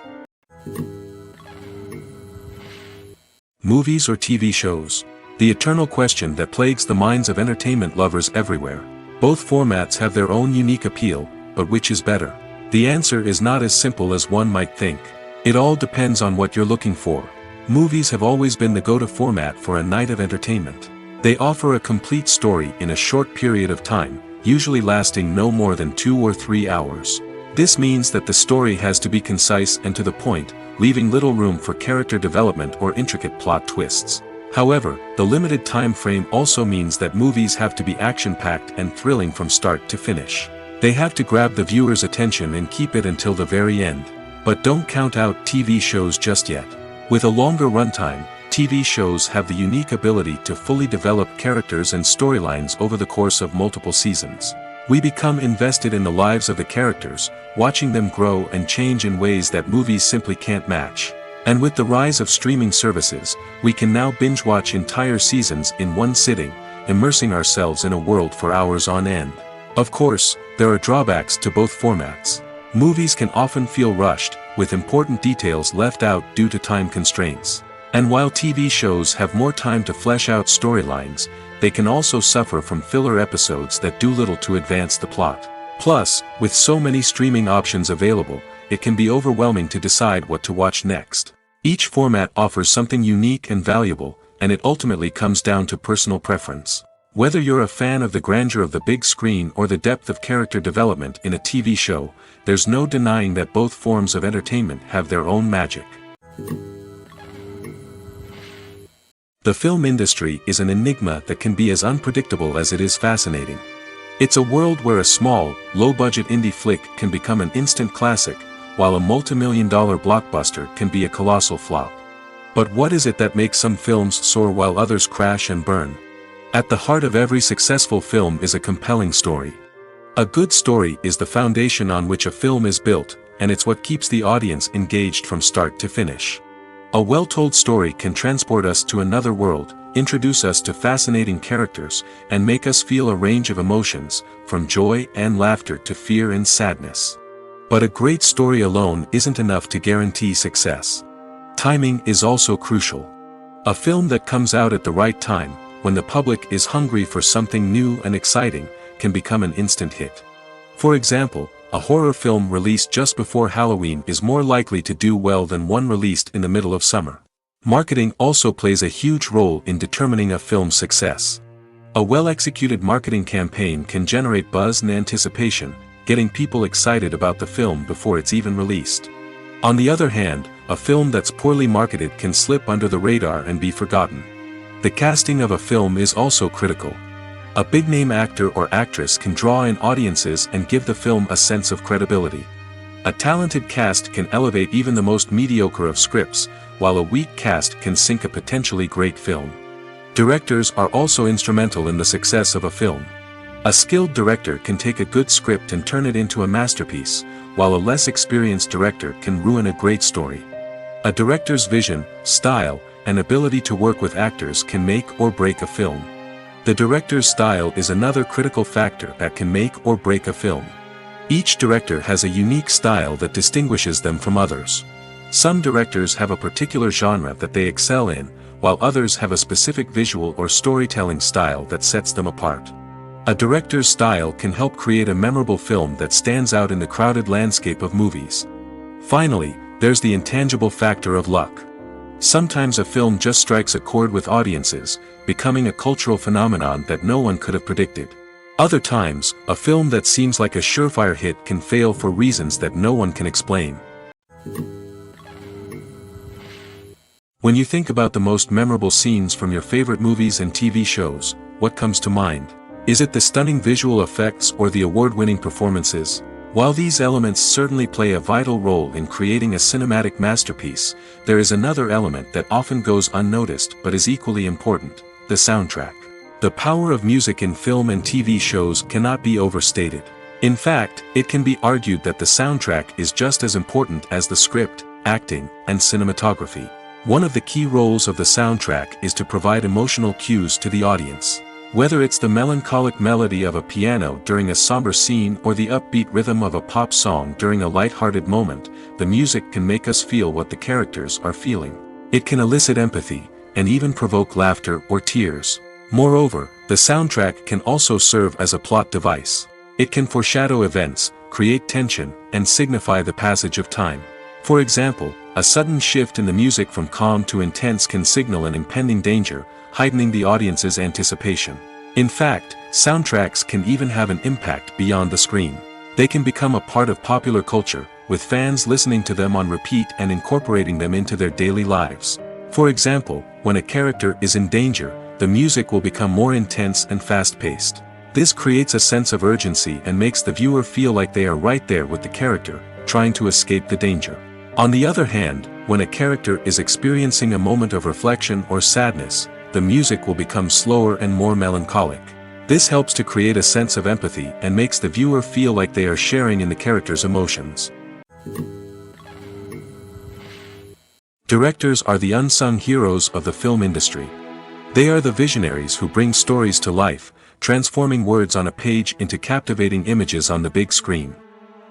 Movies or TV shows? The eternal question that plagues the minds of entertainment lovers everywhere. Both formats have their own unique appeal, but which is better? The answer is not as simple as one might think. It all depends on what you're looking for. Movies have always been the go-to format for a night of entertainment. They offer a complete story in a short period of time, usually lasting no more than 2 or 3 hours. This means that the story has to be concise and to the point, leaving little room for character development or intricate plot twists. However, the limited time frame also means that movies have to be action-packed and thrilling from start to finish. They have to grab the viewer's attention and keep it until the very end. But don't count out TV shows just yet. With a longer runtime, TV shows have the unique ability to fully develop characters and storylines over the course of multiple seasons. We become invested in the lives of the characters, watching them grow and change in ways that movies simply can't match. And with the rise of streaming services, we can now binge-watch entire seasons in one sitting, immersing ourselves in a world for hours on end. Of course, there are drawbacks to both formats. Movies can often feel rushed, with important details left out due to time constraints. And while TV shows have more time to flesh out storylines, they can also suffer from filler episodes that do little to advance the plot. Plus, with so many streaming options available, it can be overwhelming to decide what to watch next. Each format offers something unique and valuable, and it ultimately comes down to personal preference. Whether you're a fan of the grandeur of the big screen or the depth of character development in a TV show, there's no denying that both forms of entertainment have their own magic. The film industry is an enigma that can be as unpredictable as it is fascinating. It's a world where a small, low-budget indie flick can become an instant classic, while a multi-million-dollar blockbuster can be a colossal flop. But what is it that makes some films soar while others crash and burn? At the heart of every successful film is a compelling story. A good story is the foundation on which a film is built, and it's what keeps the audience engaged from start to finish. A well-told story can transport us to another world, introduce us to fascinating characters, and make us feel a range of emotions, from joy and laughter to fear and sadness. But a great story alone isn't enough to guarantee success. Timing is also crucial. A film that comes out at the right time, when the public is hungry for something new and exciting, can become an instant hit. For example, a horror film released just before Halloween is more likely to do well than one released in the middle of summer. Marketing also plays a huge role in determining a film's success. A well-executed marketing campaign can generate buzz and anticipation, getting people excited about the film before it's even released. On the other hand, a film that's poorly marketed can slip under the radar and be forgotten. The casting of a film is also critical. A big-name actor or actress can draw in audiences and give the film a sense of credibility. A talented cast can elevate even the most mediocre of scripts, while a weak cast can sink a potentially great film. Directors are also instrumental in the success of a film. A skilled director can take a good script and turn it into a masterpiece, while a less experienced director can ruin a great story. A director's vision, style, and ability to work with actors can make or break a film. The director's style is another critical factor that can make or break a film. Each director has a unique style that distinguishes them from others. Some directors have a particular genre that they excel in, while others have a specific visual or storytelling style that sets them apart. A director's style can help create a memorable film that stands out in the crowded landscape of movies. Finally, there's the intangible factor of luck. Sometimes a film just strikes a chord with audiences, becoming a cultural phenomenon that no one could have predicted. Other times, a film that seems like a surefire hit can fail for reasons that no one can explain. When you think about the most memorable scenes from your favorite movies and TV shows, what comes to mind? Is it the stunning visual effects or the award-winning performances? While these elements certainly play a vital role in creating a cinematic masterpiece, there is another element that often goes unnoticed but is equally important: the soundtrack. The power of music in film and TV shows cannot be overstated. In fact, it can be argued that the soundtrack is just as important as the script, acting, and cinematography. One of the key roles of the soundtrack is to provide emotional cues to the audience. Whether it's the melancholic melody of a piano during a somber scene or the upbeat rhythm of a pop song during a light-hearted moment, the music can make us feel what the characters are feeling. It can elicit empathy, and even provoke laughter or tears. Moreover, the soundtrack can also serve as a plot device. It can foreshadow events, create tension, and signify the passage of time. For example, a sudden shift in the music from calm to intense can signal an impending danger, heightening the audience's anticipation. In fact, soundtracks can even have an impact beyond the screen. They can become a part of popular culture, with fans listening to them on repeat and incorporating them into their daily lives. For example, when a character is in danger, the music will become more intense and fast-paced. This creates a sense of urgency and makes the viewer feel like they are right there with the character, trying to escape the danger. On the other hand, when a character is experiencing a moment of reflection or sadness, the music will become slower and more melancholic. This helps to create a sense of empathy and makes the viewer feel like they are sharing in the character's emotions. Directors are the unsung heroes of the film industry. They are the visionaries who bring stories to life, transforming words on a page into captivating images on the big screen.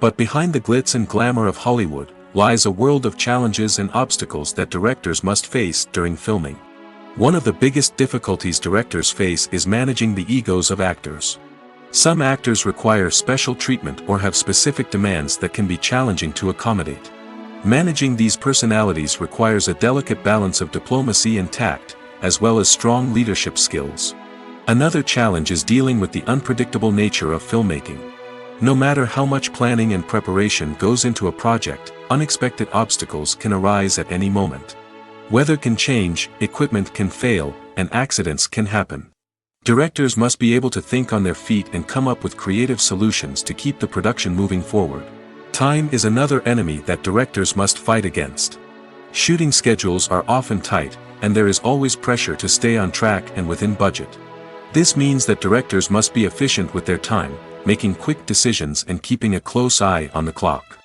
But behind the glitz and glamour of Hollywood lies a world of challenges and obstacles that directors must face during filming. One of the biggest difficulties directors face is managing the egos of actors. Some actors require special treatment or have specific demands that can be challenging to accommodate. Managing these personalities requires a delicate balance of diplomacy and tact, as well as strong leadership skills. Another challenge is dealing with the unpredictable nature of filmmaking. No matter how much planning and preparation goes into a project, unexpected obstacles can arise at any moment. Weather can change, equipment can fail, and accidents can happen. Directors must be able to think on their feet and come up with creative solutions to keep the production moving forward. Time is another enemy that directors must fight against. Shooting schedules are often tight, and there is always pressure to stay on track and within budget. This means that directors must be efficient with their time, making quick decisions and keeping a close eye on the clock.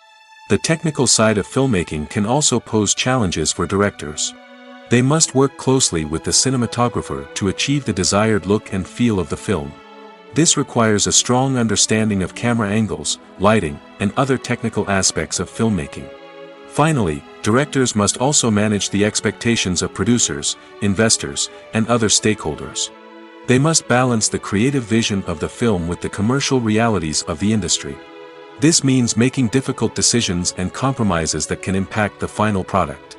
The technical side of filmmaking can also pose challenges for directors. They must work closely with the cinematographer to achieve the desired look and feel of the film. This requires a strong understanding of camera angles, lighting, and other technical aspects of filmmaking. Finally, directors must also manage the expectations of producers, investors, and other stakeholders. They must balance the creative vision of the film with the commercial realities of the industry. This means making difficult decisions and compromises that can impact the final product.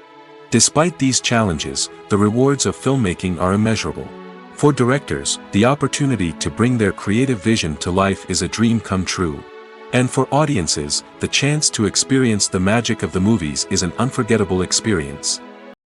Despite these challenges, the rewards of filmmaking are immeasurable. For directors, the opportunity to bring their creative vision to life is a dream come true. And for audiences, the chance to experience the magic of the movies is an unforgettable experience.